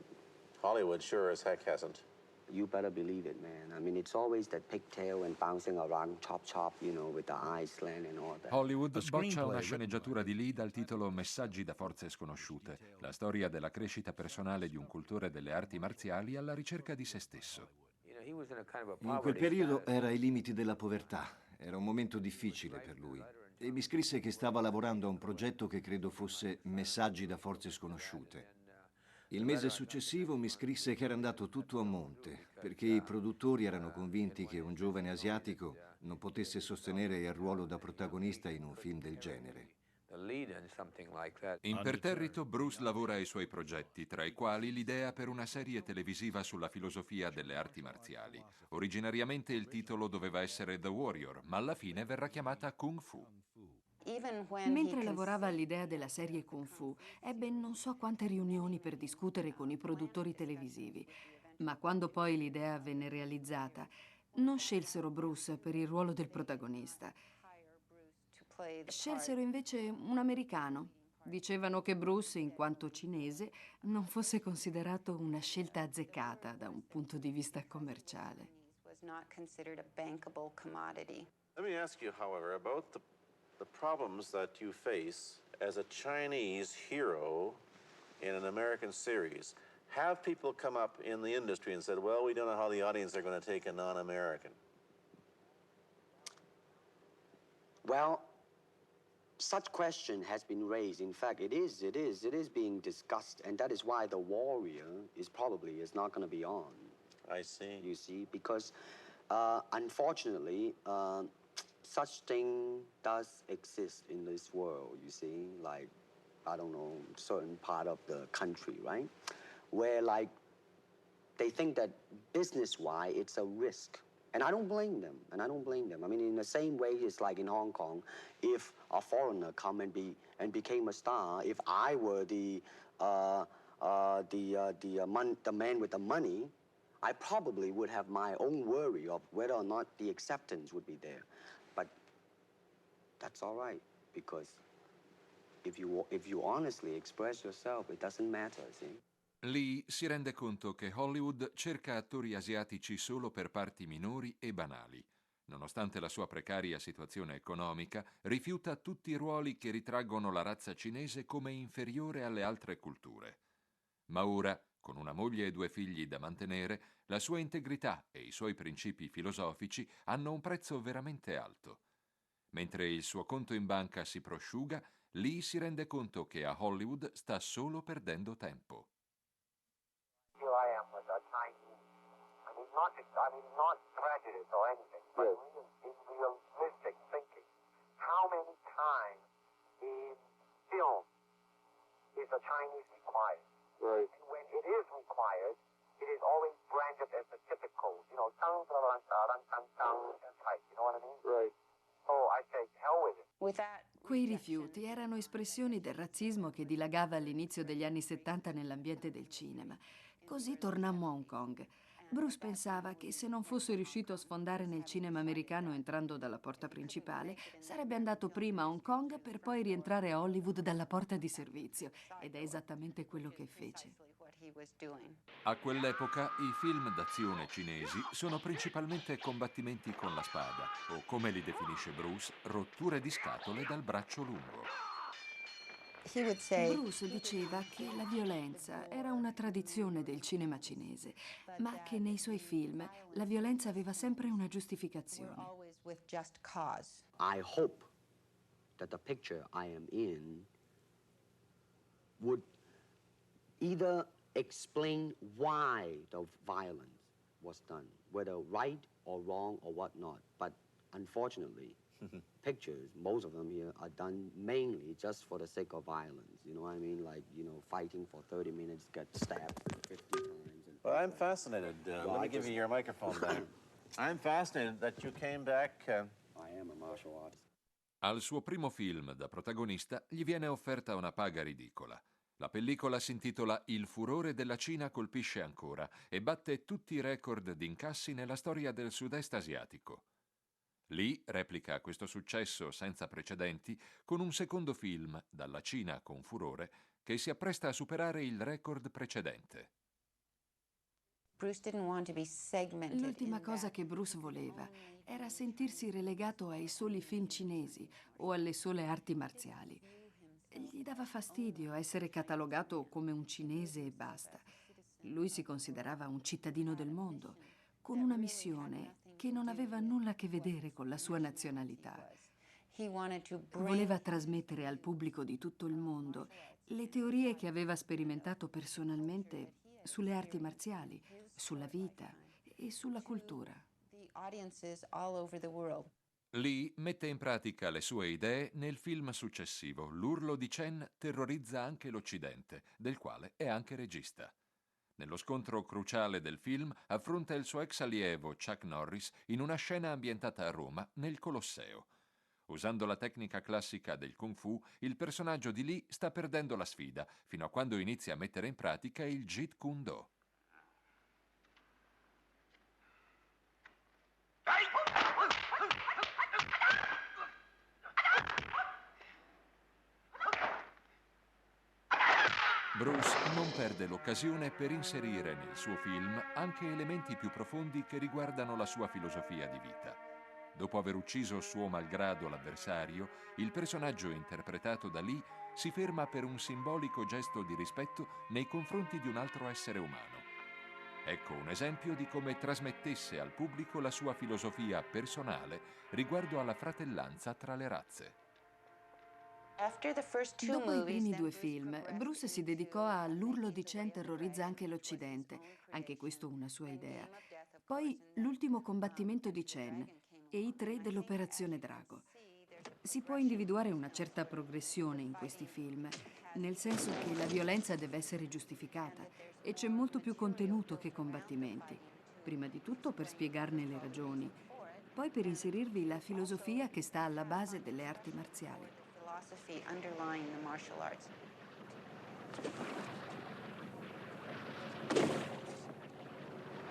Hollywood sure as heck hasn't. You better believe it, man. I mean, it's always that pigtail and bouncing around, chop, with the eyes slant and all that. Hollywood boccia una sceneggiatura di Lee dal titolo Messaggi da forze sconosciute, la storia della crescita personale di un cultore delle arti marziali alla ricerca di se stesso. In quel periodo era ai limiti della povertà. Era un momento difficile per lui. e mi scrisse che stava lavorando a un progetto che credo fosse Messaggi da forze sconosciute. Il mese successivo mi scrisse che era andato tutto a monte, perché i produttori erano convinti che un giovane asiatico non potesse sostenere il ruolo da protagonista in un film del genere. Imperterrito, Bruce lavora ai suoi progetti, tra i quali l'idea per una serie televisiva sulla filosofia delle arti marziali. Originariamente il titolo doveva essere The Warrior, ma alla fine verrà chiamata Kung Fu. Mentre lavorava all'idea della serie Kung Fu, ebbe non so quante riunioni per discutere con i produttori televisivi, ma quando poi l'idea venne realizzata, non scelsero Bruce per il ruolo del protagonista. Scelsero invece un americano. Dicevano che Bruce, in quanto cinese, non fosse considerato una scelta azzeccata da un punto di vista commerciale. Let me ask you, however, about the problems that you face as a Chinese hero in an American series. Have people come up in the industry and said, well, we don't know how the audience are going to take a non-American? Well, such question has been raised. In fact, it is being discussed, and that is why The Warrior is not going to be on. I see. You see, because unfortunately, such thing does exist in this world, you see, like, I don't know, certain part of the country, right? Where, like, they think that business-wise, it's a risk. And I don't blame them, I mean, in the same way, it's like in Hong Kong, if a foreigner come and became a star, if I were the man with the money, I probably would have my own worry of whether or not the acceptance would be there. But that's all right, because if you honestly express yourself, it doesn't matter, see? Lee si rende conto che Hollywood cerca attori asiatici solo per parti minori e banali. Nonostante la sua precaria situazione economica, rifiuta tutti i ruoli che ritraggono la razza cinese come inferiore alle altre culture. Ma ora, con una moglie e 2 figli da mantenere, la sua integrità e i suoi principi filosofici hanno un prezzo veramente alto. Mentre il suo conto in banca si prosciuga, Lee si rende conto che a Hollywood sta solo perdendo tempo. Here I am with a Chinese. not prejudice or anything, but in realistic thinking. How many times in film is a Chinese required? Right. And when it is required, it is always branded as the typical, you know, type, you know what I mean? Right. So I say, hell with it. Quei rifiuti erano espressioni del razzismo che dilagava all'inizio degli anni 70 nell'ambiente del cinema. Così tornammo a Hong Kong. Bruce pensava che se non fosse riuscito a sfondare nel cinema americano entrando dalla porta principale, sarebbe andato prima a Hong Kong per poi rientrare a Hollywood dalla porta di servizio. Ed è esattamente quello che fece. A quell'epoca i film d'azione cinesi sono principalmente combattimenti con la spada, o come li definisce Bruce, rotture di scatole dal braccio lungo. Bruce diceva che la violenza era una tradizione del cinema cinese, ma che nei suoi film la violenza aveva sempre una giustificazione. I hope that the picture I am in would either explain why the violence was done, whether right or wrong or whatnot. But unfortunately, pictures, most of them here, are done mainly just for the sake of violence. You know what I mean? Like, you know, fighting for 30 minutes, get stabbed 50 times. Well, I'm fascinated. Let me give you your microphone back. I'm fascinated that you came back. I am a martial artist. Al suo primo film da protagonista gli viene offerta una paga ridicola. La pellicola si intitola Il furore della Cina colpisce ancora e batte tutti i record di incassi nella storia del sud-est asiatico. Lee replica questo successo senza precedenti con un secondo film, Dalla Cina con furore, che si appresta a superare il record precedente. L'ultima cosa che Bruce voleva era sentirsi relegato ai soli film cinesi o alle sole arti marziali. Gli dava fastidio essere catalogato come un cinese e basta. Lui si considerava un cittadino del mondo, con una missione che non aveva nulla a che vedere con la sua nazionalità. Voleva trasmettere al pubblico di tutto il mondo le teorie che aveva sperimentato personalmente sulle arti marziali, sulla vita e sulla cultura. Lee mette in pratica le sue idee nel film successivo. L'urlo di Chen terrorizza anche l'Occidente, del quale è anche regista. Nello scontro cruciale del film affronta il suo ex allievo Chuck Norris in una scena ambientata a Roma, nel Colosseo. Usando la tecnica classica del Kung Fu, il personaggio di Lee sta perdendo la sfida, fino a quando inizia a mettere in pratica il Jeet Kune Do. Bruce non perde l'occasione per inserire nel suo film anche elementi più profondi che riguardano la sua filosofia di vita. Dopo aver ucciso suo malgrado l'avversario, il personaggio interpretato da Lee si ferma per un simbolico gesto di rispetto nei confronti di un altro essere umano. Ecco un esempio di come trasmettesse al pubblico la sua filosofia personale riguardo alla fratellanza tra le razze. Dopo i primi due film, Bruce si dedicò a L'urlo di Chen terrorizza anche l'Occidente, anche questo una sua idea. Poi L'ultimo combattimento di Chen e i tre dell'Operazione Drago. Si può individuare una certa progressione in questi film, nel senso che la violenza deve essere giustificata e c'è molto più contenuto che combattimenti. Prima di tutto per spiegarne le ragioni, poi per inserirvi la filosofia che sta alla base delle arti marziali. Underlying the martial arts.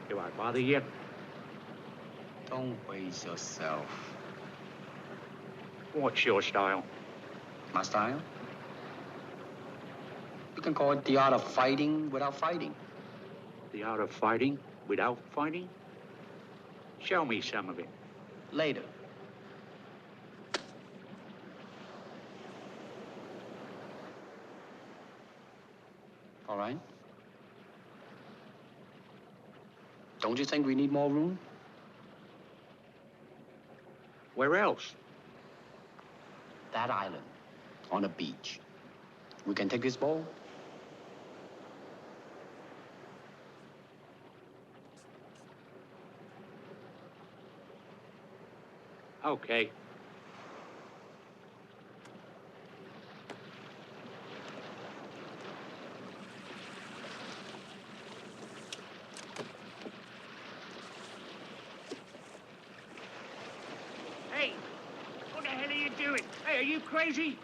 Do I bother you? Don't waste yourself. What's your style? My style? You can call it the art of fighting without fighting. The art of fighting without fighting? Show me some of it. Later. All right. Don't you think we need more room? Where else? That island, on a beach. We can take this boat. Okay. Hey, what the hell are you doing? Hey, are you crazy?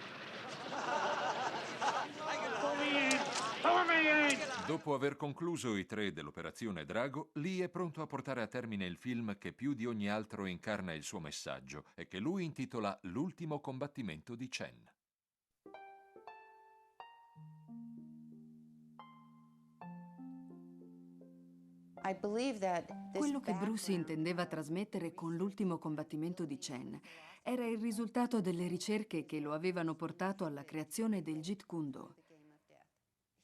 Pull me in! Pull me in! Dopo aver concluso i tre dell'Operazione Drago, Lee è pronto a portare a termine il film che più di ogni altro incarna il suo messaggio e che lui intitola L'ultimo combattimento di Chen. Quello che Bruce intendeva trasmettere con L'ultimo combattimento di Chen era il risultato delle ricerche che lo avevano portato alla creazione del Jeet Kune Do.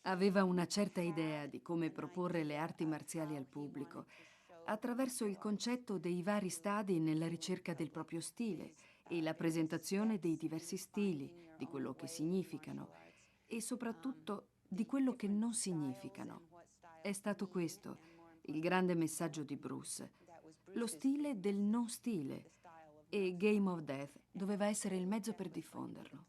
Aveva una certa idea di come proporre le arti marziali al pubblico, attraverso il concetto dei vari stadi nella ricerca del proprio stile e la presentazione dei diversi stili, di quello che significano e soprattutto di quello che non significano. È stato questo il grande messaggio di Bruce, lo stile del non stile, e Game of Death doveva essere il mezzo per diffonderlo.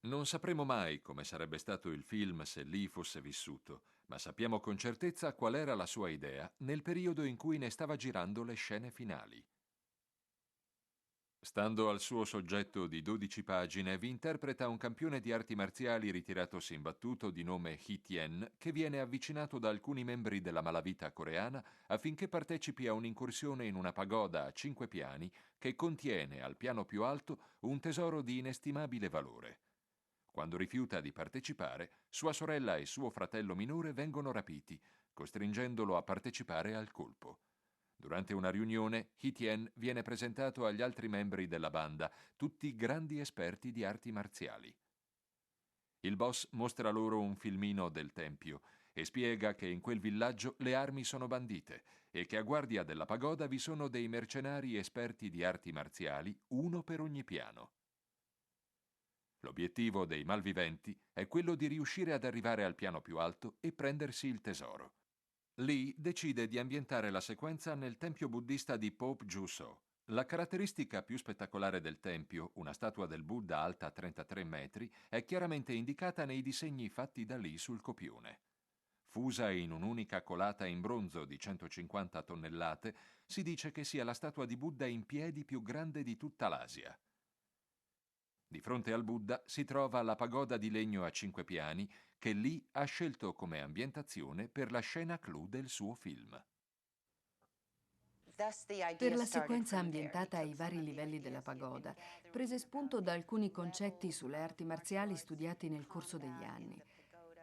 Non sapremo mai come sarebbe stato il film se Lee fosse vissuto, ma sappiamo con certezza qual era la sua idea nel periodo in cui ne stava girando le scene finali. Stando al suo soggetto di 12 pagine, vi interpreta un campione di arti marziali ritiratosi imbattuto di nome Hee Tien, che viene avvicinato da alcuni membri della malavita coreana affinché partecipi a un'incursione in una pagoda a 5 piani che contiene al piano più alto un tesoro di inestimabile valore. Quando rifiuta di partecipare, sua sorella e suo fratello minore vengono rapiti, costringendolo a partecipare al colpo. Durante una riunione, Hee Tien viene presentato agli altri membri della banda, tutti grandi esperti di arti marziali. Il boss mostra loro un filmino del tempio e spiega che in quel villaggio le armi sono bandite e che a guardia della pagoda vi sono dei mercenari esperti di arti marziali, uno per ogni piano. L'obiettivo dei malviventi è quello di riuscire ad arrivare al piano più alto e prendersi il tesoro. Lee decide di ambientare la sequenza nel tempio buddista di Pope Juso. La caratteristica più spettacolare del tempio, una statua del Buddha alta 33 metri, è chiaramente indicata nei disegni fatti da Lee sul copione. Fusa in un'unica colata in bronzo di 150 tonnellate, si dice che sia la statua di Buddha in piedi più grande di tutta l'Asia. Di fronte al Buddha si trova la pagoda di legno a 5 piani che Lee ha scelto come ambientazione per la scena clou del suo film. Per la sequenza ambientata ai vari livelli della pagoda, prese spunto da alcuni concetti sulle arti marziali studiati nel corso degli anni.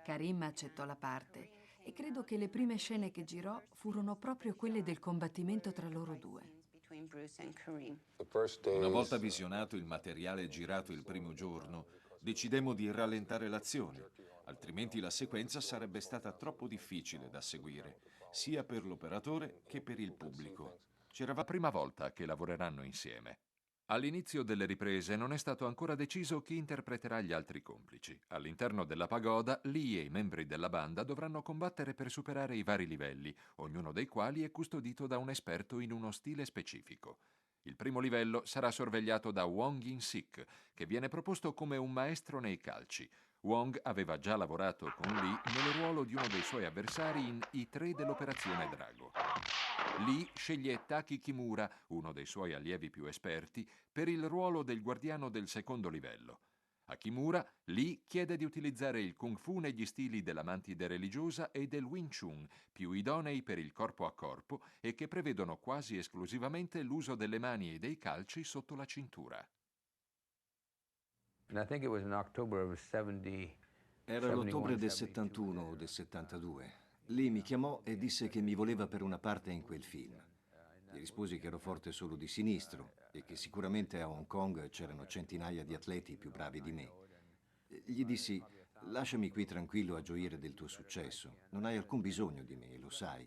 Karim accettò la parte e credo che le prime scene che girò furono proprio quelle del combattimento tra loro due. Una volta visionato il materiale girato il primo giorno, decidemmo di rallentare l'azione, altrimenti la sequenza sarebbe stata troppo difficile da seguire, sia per l'operatore che per il pubblico. C'era la prima volta che lavoreranno insieme. All'inizio delle riprese non è stato ancora deciso chi interpreterà gli altri complici. All'interno della pagoda, Lee e i membri della banda dovranno combattere per superare i vari livelli, ognuno dei quali è custodito da un esperto in uno stile specifico. Il primo livello sarà sorvegliato da Wong In-sik, che viene proposto come un maestro nei calci. Wong aveva già lavorato con Lee nel ruolo di uno dei suoi avversari in I tre dell'Operazione Drago. Lee sceglie Taki Kimura, uno dei suoi allievi più esperti, per il ruolo del guardiano del secondo livello. A Kimura, Lee chiede di utilizzare il Kung Fu negli stili della mantide religiosa e del Wing Chun, più idonei per il corpo a corpo e che prevedono quasi esclusivamente l'uso delle mani e dei calci sotto la cintura. Era l'ottobre del 71 o del 72. Lee mi chiamò e disse che mi voleva per una parte in quel film. Gli risposi che ero forte solo di sinistro e che sicuramente a Hong Kong c'erano centinaia di atleti più bravi di me. Gli dissi: lasciami qui tranquillo a gioire del tuo successo. Non hai alcun bisogno di me, lo sai.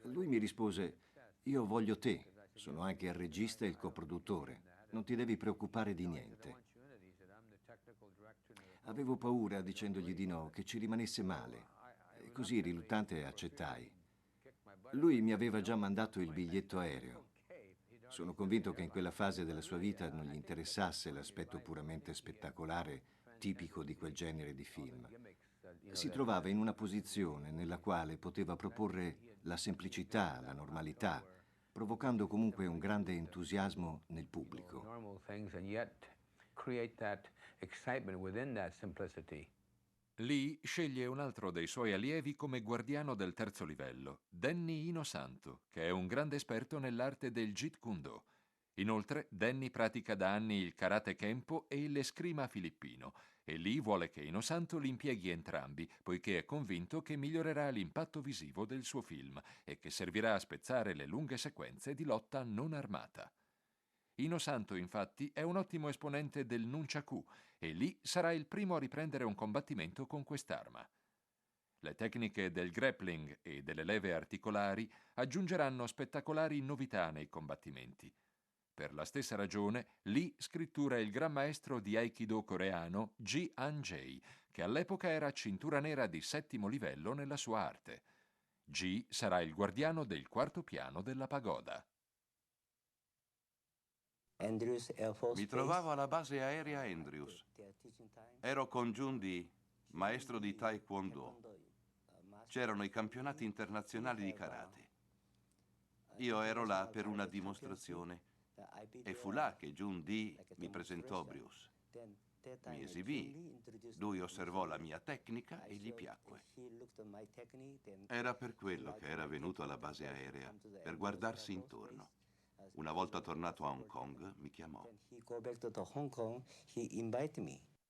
Lui mi rispose: io voglio te. Sono anche il regista e il coproduttore. Non ti devi preoccupare di niente. Avevo paura, dicendogli di no, che ci rimanesse male. E così, riluttante, accettai. Lui mi aveva già mandato il biglietto aereo. Sono convinto che in quella fase della sua vita non gli interessasse l'aspetto puramente spettacolare, tipico di quel genere di film. Si trovava in una posizione nella quale poteva proporre la semplicità, la normalità, provocando comunque un grande entusiasmo nel pubblico. Lee sceglie un altro dei suoi allievi come guardiano del terzo livello, Danny Inosanto, che è un grande esperto nell'arte del Jeet Kune Do. Inoltre, Danny pratica da anni il karate Kempo e l'escrima filippino, e Lee vuole che Inosanto li impieghi entrambi, poiché è convinto che migliorerà l'impatto visivo del suo film e che servirà a spezzare le lunghe sequenze di lotta non armata. Inosanto, infatti, è un ottimo esponente del nunchaku e Lee sarà il primo a riprendere un combattimento con quest'arma. Le tecniche del grappling e delle leve articolari aggiungeranno spettacolari novità nei combattimenti. Per la stessa ragione, Lee scrittura il gran maestro di Aikido coreano Ji An-jae, che all'epoca era cintura nera di 7° livello nella sua arte. Ji sarà il guardiano del 4° piano della pagoda. Mi trovavo alla base aerea Andrews. Ero con Jun Di, maestro di Taekwondo. C'erano i campionati internazionali di karate. Io ero là per una dimostrazione e fu là che Jun Di mi presentò Bruce. Mi esibì, lui osservò la mia tecnica e gli piacque. Era per quello che era venuto alla base aerea, per guardarsi intorno. Una volta tornato a Hong Kong, mi chiamò.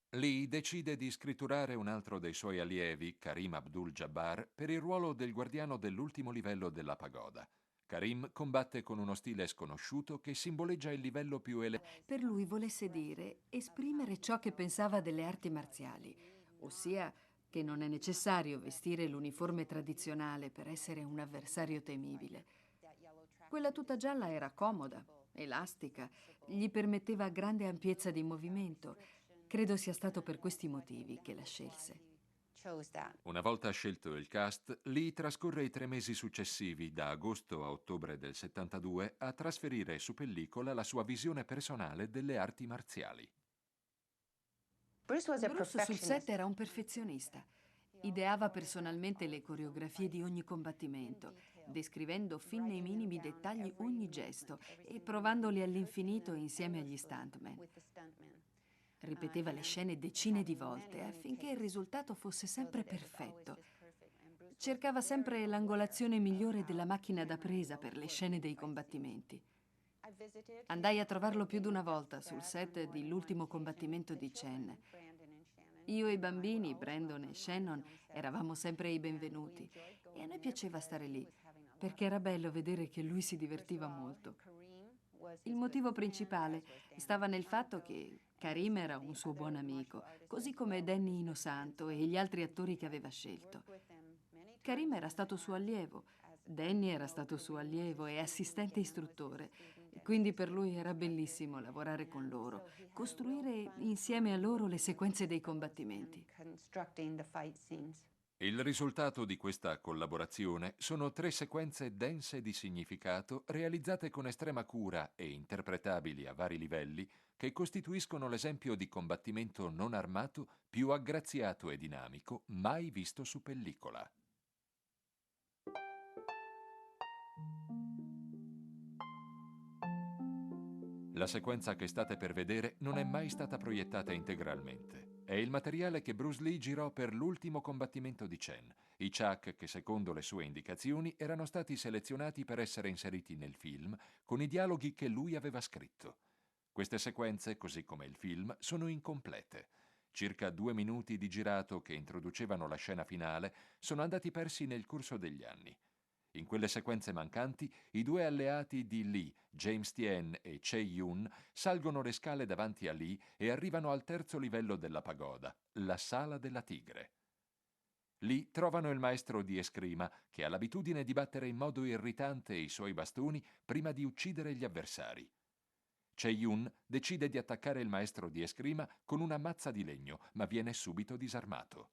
Lee decide di scritturare un altro dei suoi allievi, Karim Abdul-Jabbar, per il ruolo del guardiano dell'ultimo livello della pagoda. Karim combatte con uno stile sconosciuto che simboleggia il livello più elevato. Per lui volesse dire esprimere ciò che pensava delle arti marziali, ossia che non è necessario vestire l'uniforme tradizionale per essere un avversario temibile. Quella tuta gialla era comoda, elastica, gli permetteva grande ampiezza di movimento. Credo sia stato per questi motivi che la scelse. Una volta scelto il cast, Lee trascorre i 3 mesi successivi, da agosto a ottobre del 72, a trasferire su pellicola la sua visione personale delle arti marziali. Bruce sul set era un perfezionista. Ideava personalmente le coreografie di ogni combattimento, descrivendo fin nei minimi dettagli ogni gesto e provandoli all'infinito insieme agli stuntman. Ripeteva le scene decine di volte affinché il risultato fosse sempre perfetto. Cercava sempre l'angolazione migliore della macchina da presa per le scene dei combattimenti. Andai a trovarlo più di una volta sul set di L'ultimo combattimento di Chen. Io e i bambini, Brandon e Shannon, eravamo sempre i benvenuti e a noi piaceva stare lì, perché era bello vedere che lui si divertiva molto. Il motivo principale stava nel fatto che Karim era un suo buon amico, così come Danny Inosanto e gli altri attori che aveva scelto. Karim era stato suo allievo, Danny era stato suo allievo e assistente istruttore, quindi per lui era bellissimo lavorare con loro, costruire insieme a loro le sequenze dei combattimenti. Il risultato di questa collaborazione sono 3 sequenze dense di significato, realizzate con estrema cura e interpretabili a vari livelli, che costituiscono l'esempio di combattimento non armato più aggraziato e dinamico mai visto su pellicola. La sequenza che state per vedere non è mai stata proiettata integralmente. È il materiale che Bruce Lee girò per l'ultimo combattimento di Chen, i chuck che secondo le sue indicazioni erano stati selezionati per essere inseriti nel film con i dialoghi che lui aveva scritto. Queste sequenze, così come il film, sono incomplete. Circa 2 minuti di girato che introducevano la scena finale sono andati persi nel corso degli anni. In quelle sequenze mancanti, i 2 alleati di Lee, James Tien e Chae-Yun, salgono le scale davanti a Lee e arrivano al 3° livello della pagoda, la Sala della Tigre. Lì trovano il maestro di escrima, che ha l'abitudine di battere in modo irritante i suoi bastoni prima di uccidere gli avversari. Chae-Yun decide di attaccare il maestro di escrima con una mazza di legno, ma viene subito disarmato.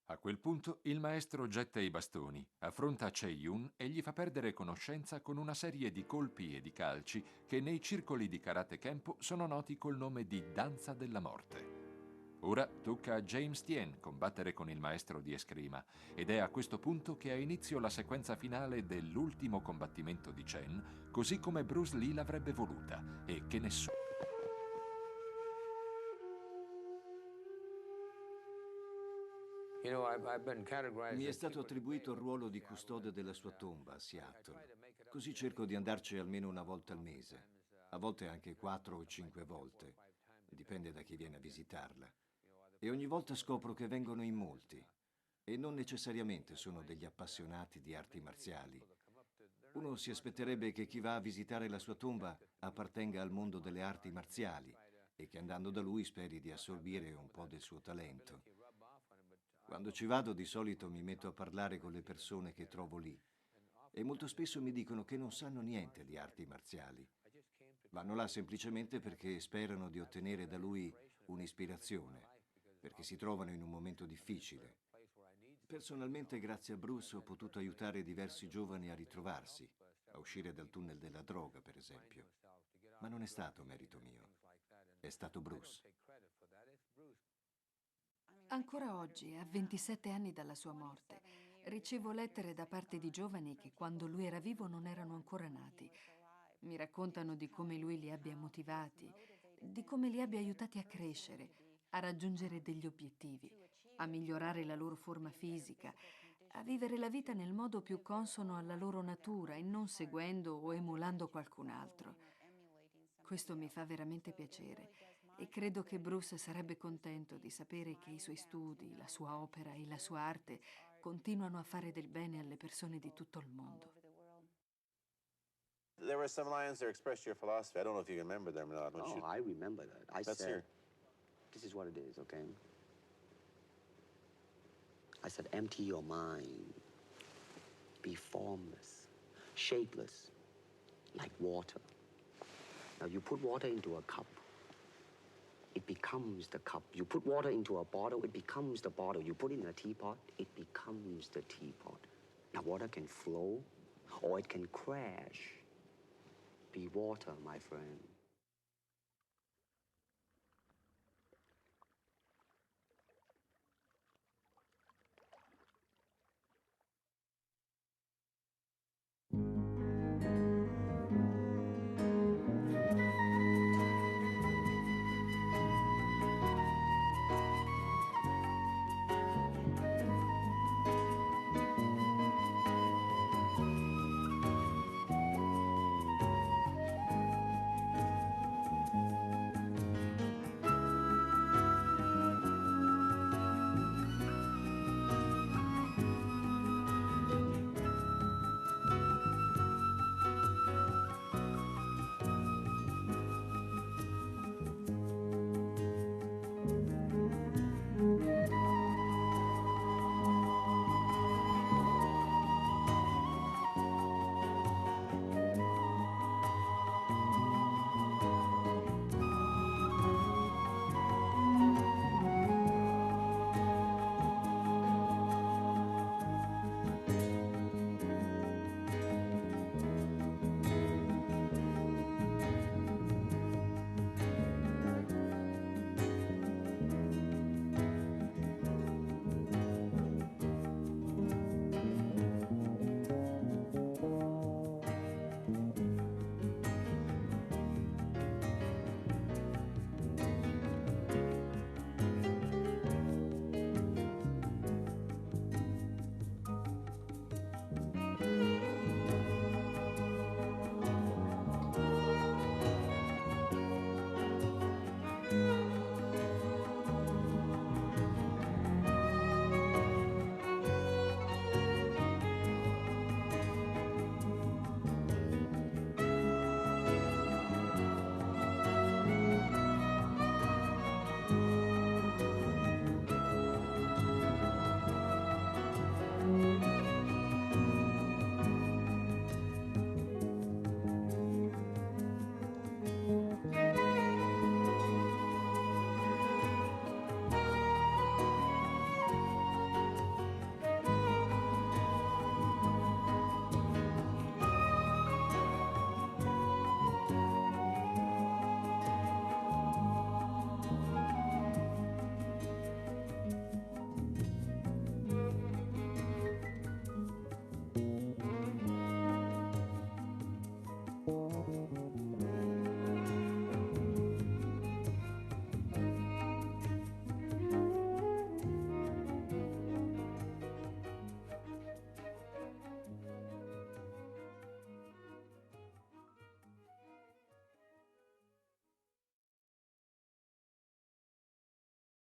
A quel punto il maestro getta i bastoni, affronta Chae-Yun e gli fa perdere conoscenza con una serie di colpi e di calci che nei circoli di Karate Kempo sono noti col nome di danza della morte. Ora tocca a James Tien combattere con il maestro di escrima ed è a questo punto che ha inizio la sequenza finale dell'ultimo combattimento di Chen, così come Bruce Lee l'avrebbe voluta e che nessuno... Mi è stato attribuito il ruolo di custode della sua tomba a Seattle, così cerco di andarci almeno una volta al mese, a volte anche 4 o 5 volte, dipende da chi viene a visitarla. E ogni volta scopro che vengono in molti, e non necessariamente sono degli appassionati di arti marziali. Uno si aspetterebbe che chi va a visitare la sua tomba appartenga al mondo delle arti marziali e che andando da lui speri di assorbire un po' del suo talento. Quando ci vado di solito mi metto a parlare con le persone che trovo lì e molto spesso mi dicono che non sanno niente di arti marziali. Vanno là semplicemente perché sperano di ottenere da lui un'ispirazione, perché si trovano in un momento difficile. Personalmente, grazie a Bruce, ho potuto aiutare diversi giovani a ritrovarsi, a uscire dal tunnel della droga, per esempio. Ma non è stato merito mio, è stato Bruce. Ancora oggi, a 27 anni dalla sua morte, ricevo lettere da parte di giovani che quando lui era vivo non erano ancora nati. Mi raccontano di come lui li abbia motivati, di come li abbia aiutati a crescere, a raggiungere degli obiettivi, a migliorare la loro forma fisica, a vivere la vita nel modo più consono alla loro natura e non seguendo o emulando qualcun altro. Questo mi fa veramente piacere e credo che Bruce sarebbe contento di sapere che i suoi studi, la sua opera e la sua arte continuano a fare del bene alle persone di tutto il mondo. There were some lines that expressed your philosophy. I don't know if you remember them or not. Oh, I remember that. I Let's said, hear. this is what it is, okay? I said, empty your mind. Be formless, shapeless, like water. Now, you put water into a cup, it becomes the cup. You put water into a bottle, it becomes the bottle. You put it in a teapot, it becomes the teapot. Now, water can flow, or it can crash. Be water, my friend.